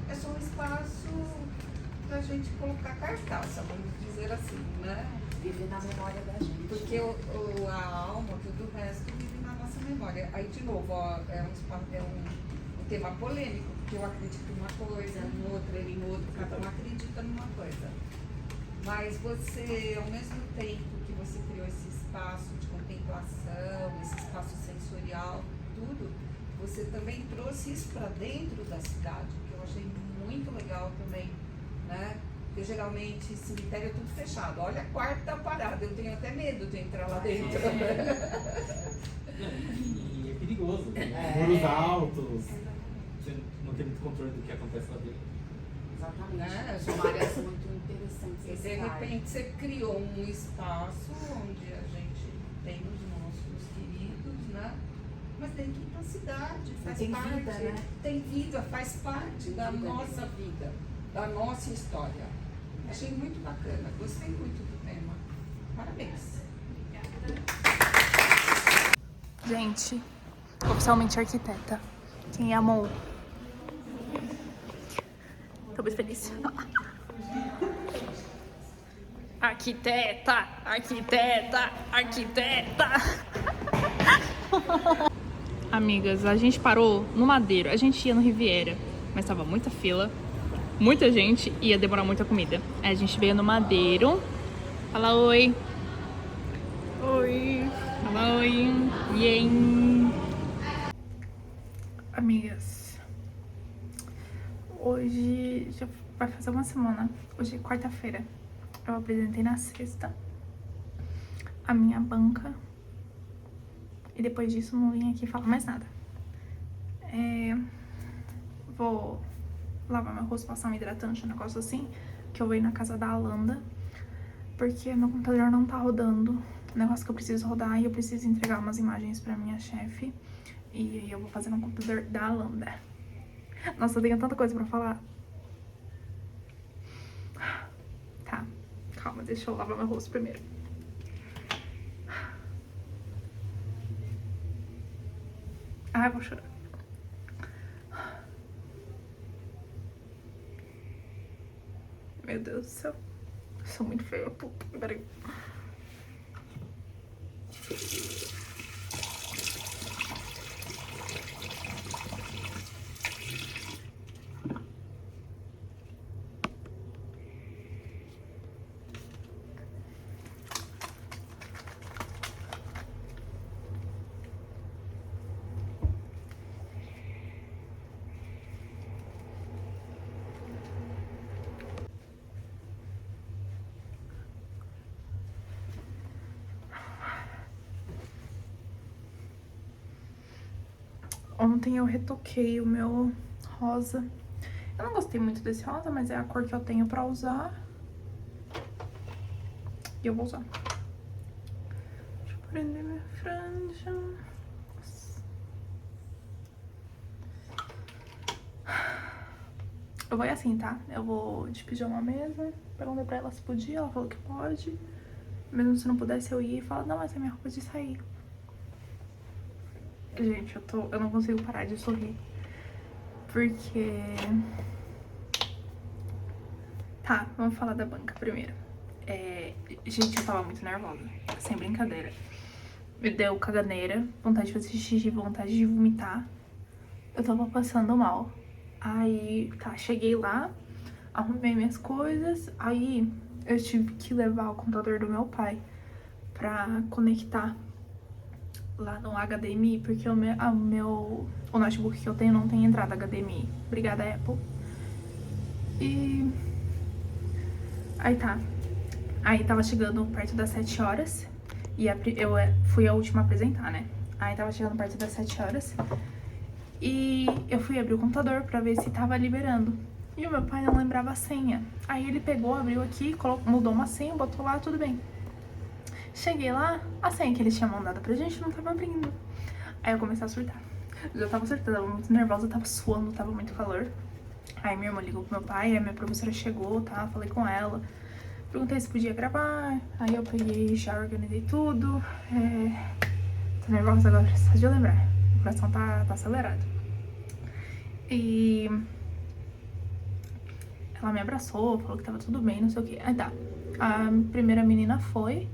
é só um espaço pra gente colocar carcaça, vamos dizer assim, né? Vive na memória da gente. Porque a alma, tudo o resto vive na nossa memória. Aí, de novo, ó, é um tema polêmico, porque eu acredito em uma coisa, em outra, ele em outra, cada um acredita numa coisa. Mas você, ao mesmo tempo que você criou esse espaço de contemplação, esse espaço sensorial, tudo, você também trouxe isso para dentro da cidade, que eu achei muito legal também, né? Porque geralmente cemitério é tudo fechado. Olha a quarta parada, eu tenho até medo de entrar lá dentro. E é perigoso, né? Muros altos, você não tem muito controle do que acontece lá dentro. Exatamente. São áreas muito interessantes. E de repente você criou um espaço onde a gente tem os nossos queridos, né? Mas dentro da cidade, faz tem parte. vida, né? Tem vida, faz parte da vida, nossa vida, da nossa história. Achei muito bacana, gostei muito do tema. Parabéns. Gente, oficialmente arquiteta. Quem amou? Tô muito feliz. Arquiteta, arquiteta, arquiteta. Amigas, a gente parou no Madeiro. A gente ia no Riviera, mas tava muita fila, muita gente e ia demorar muita comida. Aí a gente veio no Madeiro. Fala oi. Oi. Fala oi. Yen. Amigas, hoje já vai fazer uma semana. Hoje é quarta-feira. Eu apresentei na sexta a minha banca. E depois disso não vim aqui falar mais nada. Vou lavar meu rosto, passar um hidratante, um negócio assim. Que eu vou ir na casa da Alanda. Porque meu computador não tá rodando. O negócio que eu preciso rodar e eu preciso entregar umas imagens pra minha chefe. E aí eu vou fazer no computador da Alanda. Nossa, eu tenho tanta coisa pra falar. Tá, calma, deixa eu lavar meu rosto primeiro. Ai, vou chorar. Meu Deus do céu. Eu sou muito feia, puta. Peraí. Ontem eu retoquei o meu rosa. Eu não gostei muito desse rosa, mas é a cor que eu tenho pra usar. E eu vou usar. Deixa eu prender minha franja. Nossa. Eu vou ir assim, tá? Eu vou de pijama mesmo. Perguntei pra ela se podia, ela falou que pode. Mesmo se não pudesse eu ir e falar, não, essa é minha roupa de sair. Gente, eu não consigo parar de sorrir. Porque... Tá, vamos falar da banca primeiro. Gente, eu tava muito nervosa. Sem brincadeira. Me deu caganeira, vontade de fazer xixi, vontade de vomitar. Eu tava passando mal. Aí, tá, cheguei lá, arrumei minhas coisas. Aí, eu tive que levar o computador do meu pai pra conectar lá no HDMI, porque o notebook que eu tenho não tem entrada HDMI. Obrigada, Apple. E... Aí tá. Aí tava chegando perto das 7 horas. E eu fui a última a apresentar, né? Aí tava chegando perto das 7 horas. E eu fui abrir o computador pra ver se tava liberando. E o meu pai não lembrava a senha. Aí ele pegou, abriu aqui, mudou uma senha, botou lá, tudo bem. Cheguei lá, a senha que eles tinham mandado pra gente não tava abrindo. Aí eu comecei a surtar. Eu já tava surtando, tava muito nervosa, tava suando, tava muito calor. Aí minha irmã ligou pro meu pai, aí a minha professora chegou, tá? Falei com ela. Perguntei se podia gravar. Aí eu peguei, já organizei tudo. Tô nervosa agora, só de eu lembrar. O coração tá acelerado. E... ela me abraçou, falou que tava tudo bem, não sei o que. Aí tá. A primeira menina foi...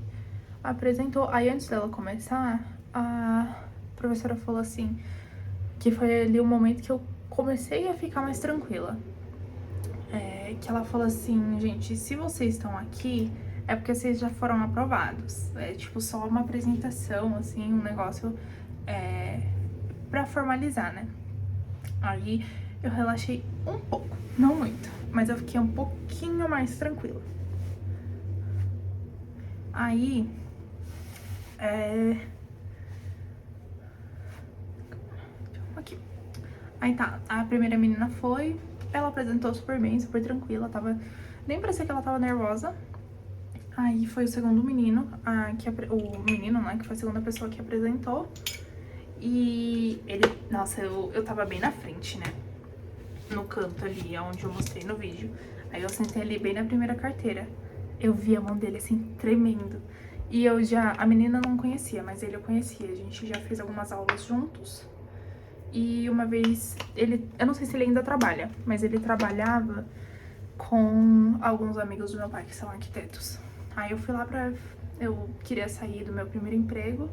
apresentou, aí antes dela começar, a professora falou assim, que foi ali o momento que eu comecei a ficar mais tranquila. que ela falou assim, gente, se vocês estão aqui, é porque vocês já foram aprovados. É tipo só uma apresentação, assim, um negócio pra formalizar, né? Aí eu relaxei um pouco, não muito, mas eu fiquei um pouquinho mais tranquila. Aí, aqui. Aí tá, a primeira menina foi, ela apresentou super bem, super tranquila, tava... Nem parecia que ela tava nervosa. Aí foi o segundo menino, o menino, né, que foi a segunda pessoa que apresentou. E ele, nossa, eu tava bem na frente, né, no canto ali, onde eu mostrei no vídeo. Aí eu sentei ali bem na primeira carteira. Eu vi a mão dele, assim, tremendo. E a menina não conhecia, mas ele eu conhecia. A gente já fez algumas aulas juntos. E uma vez, eu não sei se ele ainda trabalha, mas ele trabalhava com alguns amigos do meu pai, que são arquitetos. Aí eu fui lá eu queria sair do meu primeiro emprego.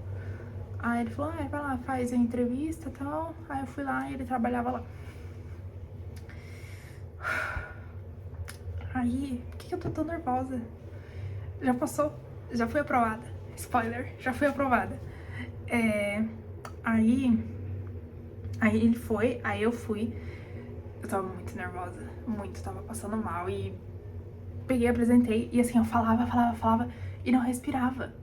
Aí ele falou, vai lá, faz a entrevista e tal. Aí eu fui lá e ele trabalhava lá. Aí, por que eu tô tão nervosa? Já passou, já fui aprovada. Spoiler, já fui aprovada. Aí ele foi, aí eu fui. Eu tava muito nervosa, muito, tava passando mal. E peguei, apresentei, e assim, eu falava e não respirava.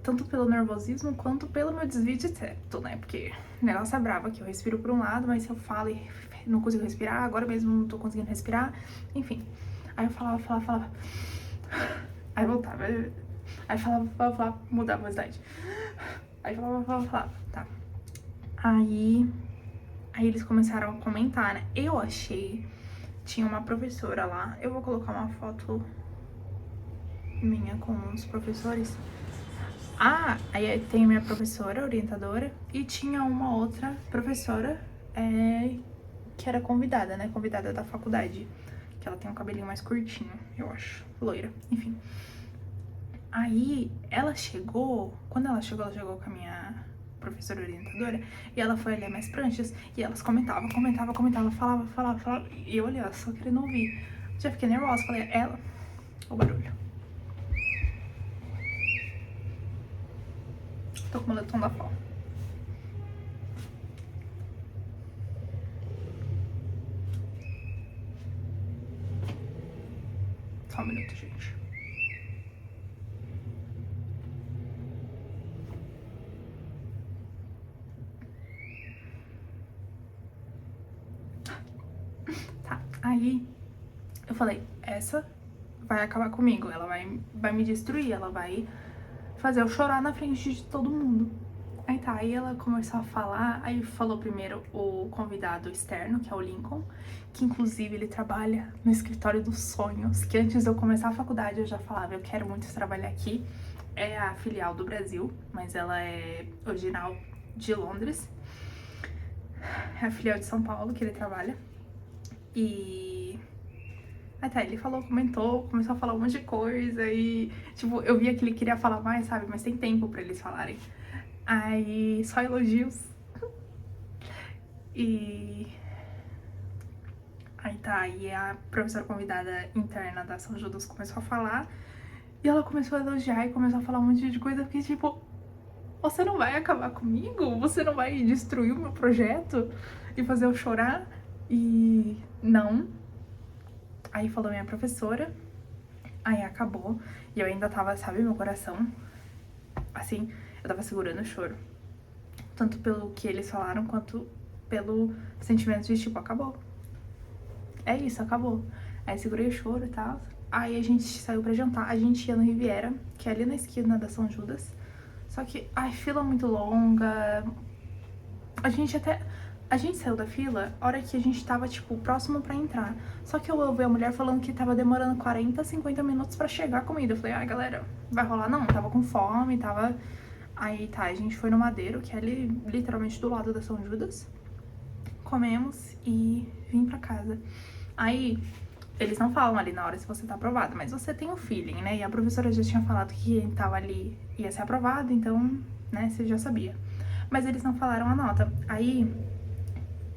Tanto pelo nervosismo, quanto pelo meu desvio de septo, né? Porque o negócio é bravo aqui, eu respiro por um lado, mas se eu falo e não consigo respirar, agora mesmo não tô conseguindo respirar, enfim. Aí eu falava. Aí voltava. Aí falava, mudava a velocidade. Aí falava, tá. Aí eles começaram a comentar, né? Eu achei, tinha uma professora lá, eu vou colocar uma foto minha com os professores. Aí tem a minha professora, orientadora, e tinha uma outra professora que era convidada, né? Convidada da faculdade. Que ela tem um cabelinho mais curtinho, eu acho. Loira, enfim. Aí ela chegou, quando ela chegou com a minha professora orientadora, e ela foi olhar minhas pranchas, e elas comentavam, falava, e eu olhava, só querendo ouvir. Já fiquei nervosa, falei, o barulho. Tô com o moletom da FAO. Só um minuto, gente. Tá, aí eu falei, essa vai acabar comigo, ela vai me destruir, ela vai fazer eu chorar na frente de todo mundo. Aí tá, aí ela começou a falar, aí falou primeiro o convidado externo, que é o Lincoln, que inclusive ele trabalha no escritório dos sonhos, que antes de eu começar a faculdade eu já falava, eu quero muito trabalhar aqui. É a filial do Brasil, mas ela é original de Londres. É a filial de São Paulo que ele trabalha. E... aí tá, ele falou, comentou, começou a falar um monte de coisa e, tipo, eu via que ele queria falar mais, sabe? Mas tem tempo pra eles falarem. Aí, só elogios. E... aí tá, e a professora convidada interna da São Judas começou a falar. E ela começou a elogiar e começou a falar um monte de coisa. Porque, tipo, você não vai acabar comigo? Você não vai destruir o meu projeto? E fazer eu chorar? E... não. Aí falou minha professora, aí acabou, e eu ainda tava, sabe, meu coração, assim, eu tava segurando o choro. Tanto pelo que eles falaram, quanto pelo sentimento de, tipo, acabou. É isso, acabou. Aí segurei o choro e tal, aí a gente saiu pra jantar, a gente ia no Riviera, que é ali na esquina da São Judas, só que, fila muito longa, a gente saiu da fila a hora que a gente tava, tipo, próximo pra entrar. Só que eu ouvi a mulher falando que tava demorando 40, 50 minutos pra chegar a comida. Eu falei, galera, vai rolar não? Tava com fome, tava... aí tá, a gente foi no Madeiro, que é ali, literalmente do lado da São Judas. Comemos e vim pra casa. Aí, eles não falam ali na hora se você tá aprovado, mas você tem o feeling, né? E a professora já tinha falado que quem tava ali ia ser aprovado, então, né, você já sabia. Mas eles não falaram a nota. Aí...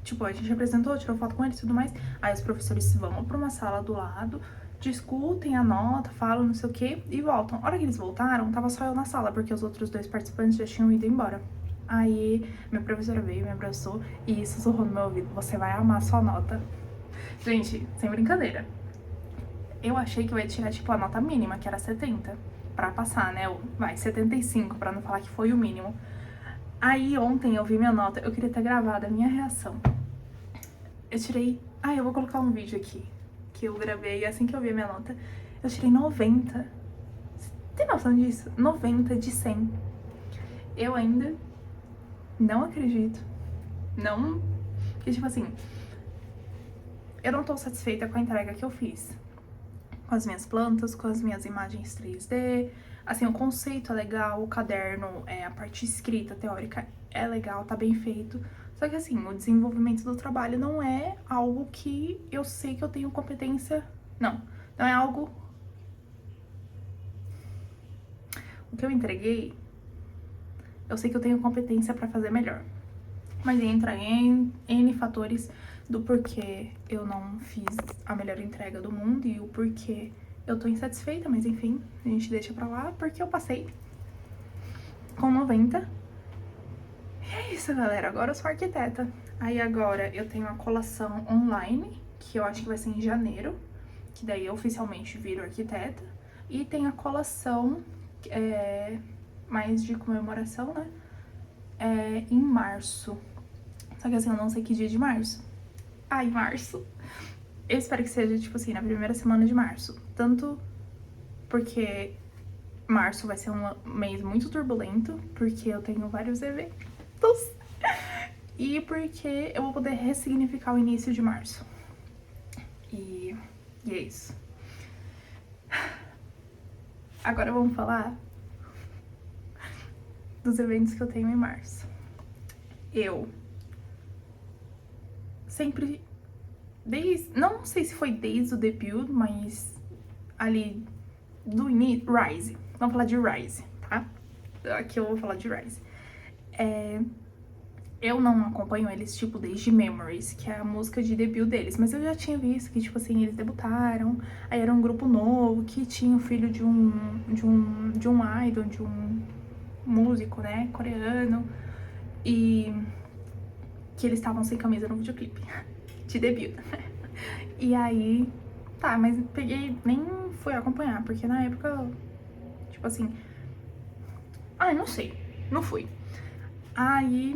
tipo, a gente apresentou, tirou foto com eles e tudo mais. Aí os professores vão pra uma sala do lado, discutem a nota, falam não sei o que e voltam. A hora que eles voltaram, tava só eu na sala, porque os outros 2 participantes já tinham ido embora. Aí minha professora veio, me abraçou e sussurrou no meu ouvido: você vai amar sua nota. Gente, sem brincadeira. Eu achei que eu ia tirar, tipo, a nota mínima, que era 70, pra passar, né? Vai, 75, pra não falar que foi o mínimo. Aí ontem eu vi minha nota, eu queria ter gravado a minha reação. Eu tirei... eu vou colocar um vídeo aqui, que eu gravei assim que eu vi a minha nota. Eu tirei 90. Você tem noção disso? 90 de 100. Eu ainda não acredito. Não... Porque, tipo assim, eu não tô satisfeita com a entrega que eu fiz. Com as minhas plantas, com as minhas imagens 3D. Assim, o conceito é legal, o caderno, a parte escrita, teórica é legal, tá bem feito. Só que assim, o desenvolvimento do trabalho não é algo que eu sei que eu tenho competência... Não é algo... O que eu entreguei, eu sei que eu tenho competência pra fazer melhor. Mas entra em N fatores do porquê eu não fiz a melhor entrega do mundo e o porquê eu tô insatisfeita, mas enfim, a gente deixa pra lá, porque eu passei com 90. E é isso, galera, agora eu sou arquiteta. Aí agora eu tenho a colação online, que eu acho que vai ser em janeiro, que daí eu oficialmente viro arquiteta. E tem a colação, mais de comemoração, né, em março. Só que assim, eu não sei que dia de março. Em março. Eu espero que seja, tipo assim, na primeira semana de março. Tanto porque março vai ser um mês muito turbulento, porque eu tenho vários eventos. E porque eu vou poder ressignificar o início de março. E é isso. Agora vamos falar dos eventos que eu tenho em março. Eu sempre... não sei se foi desde o debut, mas ali do início, Rise. Vamos falar de Rise, tá? Aqui eu vou falar de Rise. Eu não acompanho eles, tipo, desde Memories, que é a música de debut deles. Mas eu já tinha visto que, tipo assim, eles debutaram. Aí era um grupo novo, que tinha o filho de um idol, de um músico, né, coreano. E que eles estavam sem camisa no videoclipe de debut. E aí, tá, mas peguei, nem fui acompanhar, porque na época, tipo assim... não sei, não fui. Aí,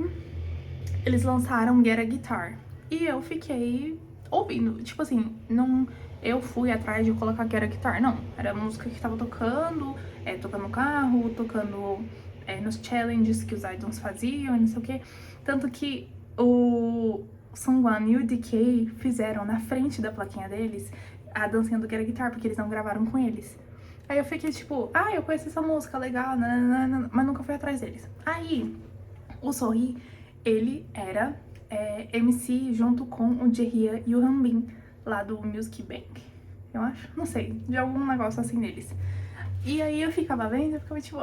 eles lançaram Get a Guitar. E eu fiquei ouvindo, tipo assim, não... Eu fui atrás de colocar Get a Guitar, não. Era a música que tava tocando, tocando no carro, tocando nos challenges que os idols faziam, não sei o quê. Tanto que o Sungwan e o DK fizeram na frente da plaquinha deles a dancinha do Get a Guitar, porque eles não gravaram com eles. Aí eu fiquei tipo, eu conheci essa música, legal, nananana, mas nunca fui atrás deles. Aí, o Sohee, ele era MC junto com o Jaehye e o Hanbin, lá do Music Bank, eu acho, não sei, de algum negócio assim deles. E aí eu ficava vendo, eu ficava tipo,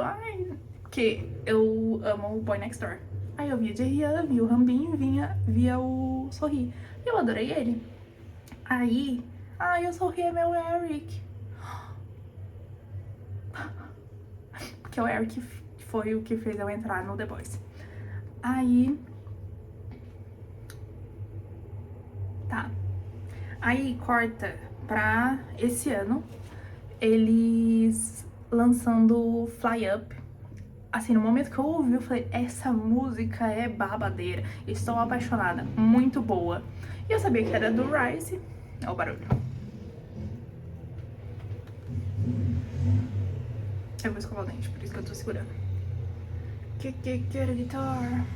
porque eu amo o Boy Next Door. Aí eu via Jaehye, via o Hanbin, via o Sohee. E eu adorei ele. Aí, o Sohee é meu Eric. Porque o Eric foi o que fez eu entrar no The Boys. Aí... Tá. Aí corta pra esse ano, eles lançando Fly Up. Assim, no momento que eu ouvi, eu falei, essa música é babadeira, estou apaixonada, muito boa. E eu sabia que era do Rise. Olha o barulho. Eu vou escovar o dente, por isso que eu tô segurando. Get a guitar.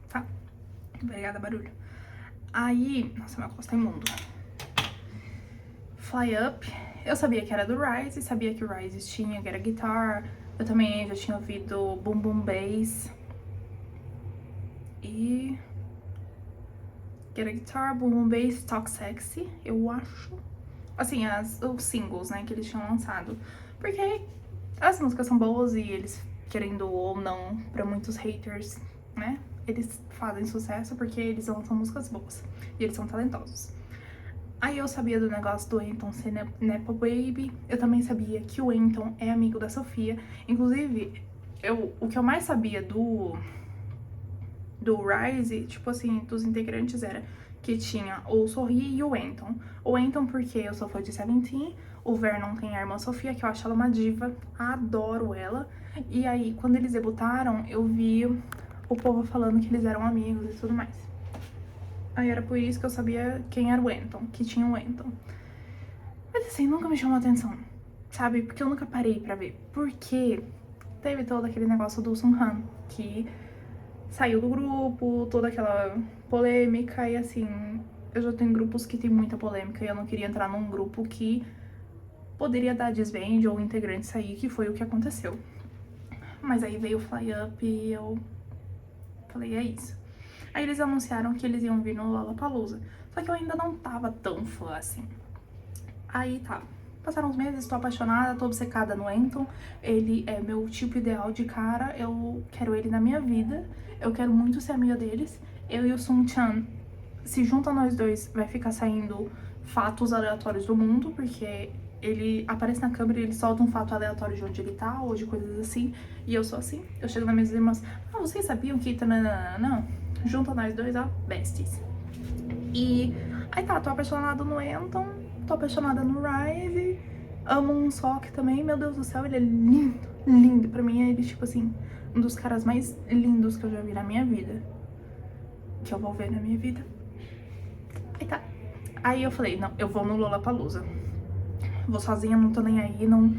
Tá. Obrigada, barulho. Aí, nossa, meu costa tá imundo. Fly Up, eu sabia que era do Rise, sabia que o Rise tinha Get a Guitar, eu também já tinha ouvido Boom Boom Bass. E... Get a Guitar, Boom Boom Bass, Talk Sexy, eu acho. assim, os singles, né, que eles tinham lançado. Porque as músicas são boas e eles, querendo ou não, pra muitos haters, né, eles fazem sucesso porque eles lançam músicas boas e eles são talentosos. Aí eu sabia do negócio do Enton ser Nepo Baby, eu também sabia que o Enton é amigo da Sofia. Inclusive, o que eu mais sabia do Rise, tipo assim, dos integrantes era que tinha o Sorri e o Enton. O Enton porque eu sou fã de Seventeen, o Vernon tem a irmã Sofia, que eu acho ela uma diva, adoro ela. E aí, quando eles debutaram, eu vi o povo falando que eles eram amigos e tudo mais. Aí era por isso que eu sabia quem era o Enton, que tinha o Enton. Mas assim, nunca me chamou a atenção, sabe? Porque eu nunca parei pra ver. Porque teve todo aquele negócio do Sunghan, que saiu do grupo, toda aquela polêmica. E assim, eu já tenho grupos que tem muita polêmica e eu não queria entrar num grupo que poderia dar desvende ou integrante sair, que foi o que aconteceu. Mas aí veio o Fly Up e eu falei, é isso. Aí eles anunciaram que eles iam vir no Lollapalooza. Só que eu ainda não tava tão fã assim. Aí tá. Passaram uns meses, tô apaixonada, tô obcecada no Enton. Ele é meu tipo ideal de cara. Eu quero ele na minha vida. Eu quero muito ser amiga deles. Eu e o Sung-chan, se juntam nós dois, vai ficar saindo fatos aleatórios do mundo, porque ele aparece na câmera e ele solta um fato aleatório de onde ele tá, ou de coisas assim. E eu sou assim. Eu chego nas minhas irmãs, vocês sabiam que... Não. Junta nós dois, ó, besties. E aí tá, tô apaixonada no Enton, tô apaixonada no Rise, amo um Sok também, meu Deus do céu, ele é lindo, lindo. Pra mim, ele, tipo assim, um dos caras mais lindos que eu já vi na minha vida. Que eu vou ver na minha vida. Aí tá. Aí eu falei, não, eu vou no Lollapalooza. Vou sozinha, não tô nem aí, não...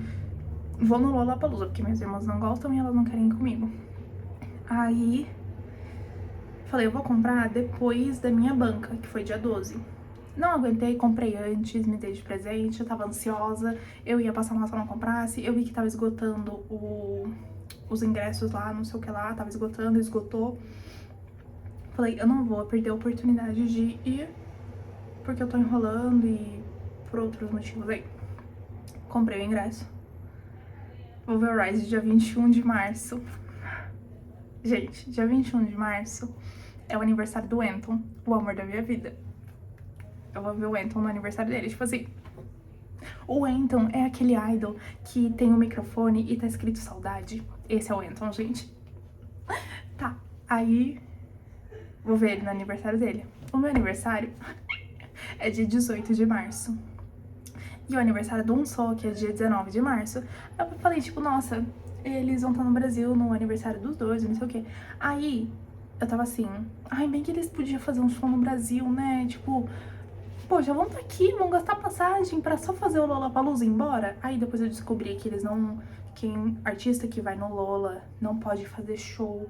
Vou no Lollapalooza, porque minhas irmãs não gostam e elas não querem ir comigo. Aí... falei, eu vou comprar depois da minha banca, que foi dia 12. Não aguentei, comprei antes, me dei de presente, eu tava ansiosa, eu ia passar uma se eu não comprasse, eu vi que tava esgotando os ingressos lá, não sei o que lá, tava esgotando, esgotou. Falei, eu não vou perder a oportunidade de ir, porque eu tô enrolando e por outros motivos aí. Comprei o ingresso. Vou ver o Rise dia 21 de março. Gente, dia 21 de março é o aniversário do Enton, o amor da minha vida. Eu vou ver o Enton no aniversário dele, tipo assim... O Enton é aquele idol que tem um microfone e tá escrito saudade. Esse é o Enton, gente. Tá, aí... vou ver ele no aniversário dele. O meu aniversário é dia 18 de março. E o aniversário do Unsol, que é dia 19 de março. Eu falei, tipo, nossa, eles vão estar no Brasil no aniversário dos dois, não sei o quê. Aí, eu tava assim, ai, bem que eles podiam fazer um show no Brasil, né? Tipo, poxa, vamos estar aqui, vamos gastar passagem pra só fazer o Lollapalooza e ir embora? Aí depois eu descobri que eles não... quem artista que vai no Lolla não pode fazer show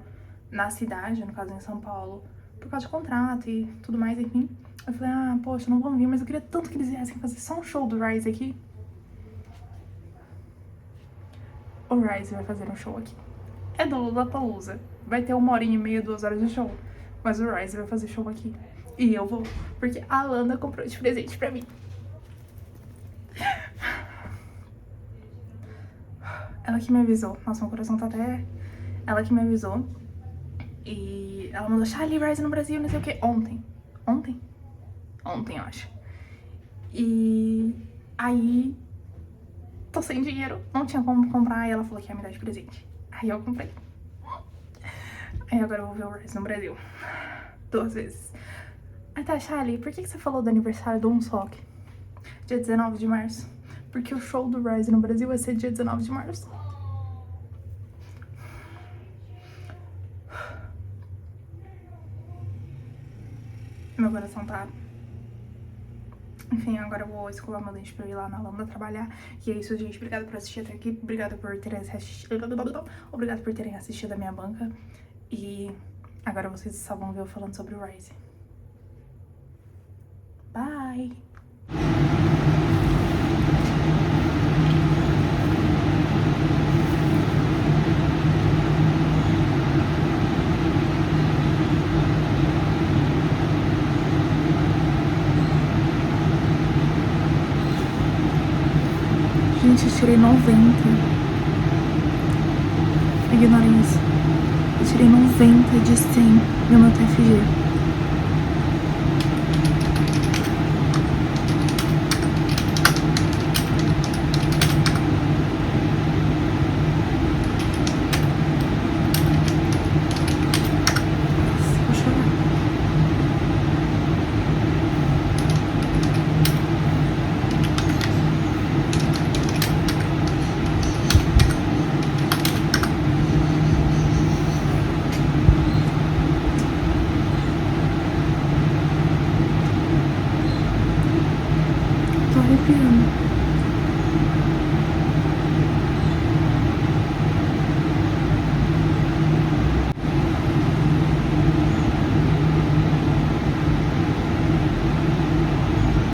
na cidade, no caso em São Paulo, por causa de contrato e tudo mais, enfim. Eu falei, ah, poxa, não vão vir, mas eu queria tanto que eles viessem fazer só um show do Rise aqui. O Rise vai fazer um show aqui. É do Lollapalooza. Vai ter 1h30, 2 horas de show. Mas o Rise vai fazer show aqui. E eu vou, porque a Alana comprou de presente pra mim. Ela que me avisou. Nossa, meu coração tá até... Ela que me avisou. E ela mandou, Charlie, Rise no Brasil, não sei o que. Ontem, eu acho. E aí, tô sem dinheiro, não tinha como comprar. E ela falou que ia me dar de presente. Aí eu comprei. Aí agora eu vou ver o Rise no Brasil 2 vezes. Aí tá, Charlie, por que você falou do aniversário do Unsok? Dia 19 de março. Porque o show do Rise no Brasil vai ser dia 19 de março. Meu coração tá... Enfim, agora eu vou escovar meu dente pra ir lá na Lambda trabalhar. E é isso, gente. Obrigada por assistir até aqui. Obrigada por terem assistido. Obrigada por terem assistido a minha banca. E agora vocês só vão ver eu falando sobre o Rise. Bye! Gente, eu tirei 90. Ignorem isso. Eu tirei 90 de 100 no meu TFG. Vou chorar. Tô arrepiando.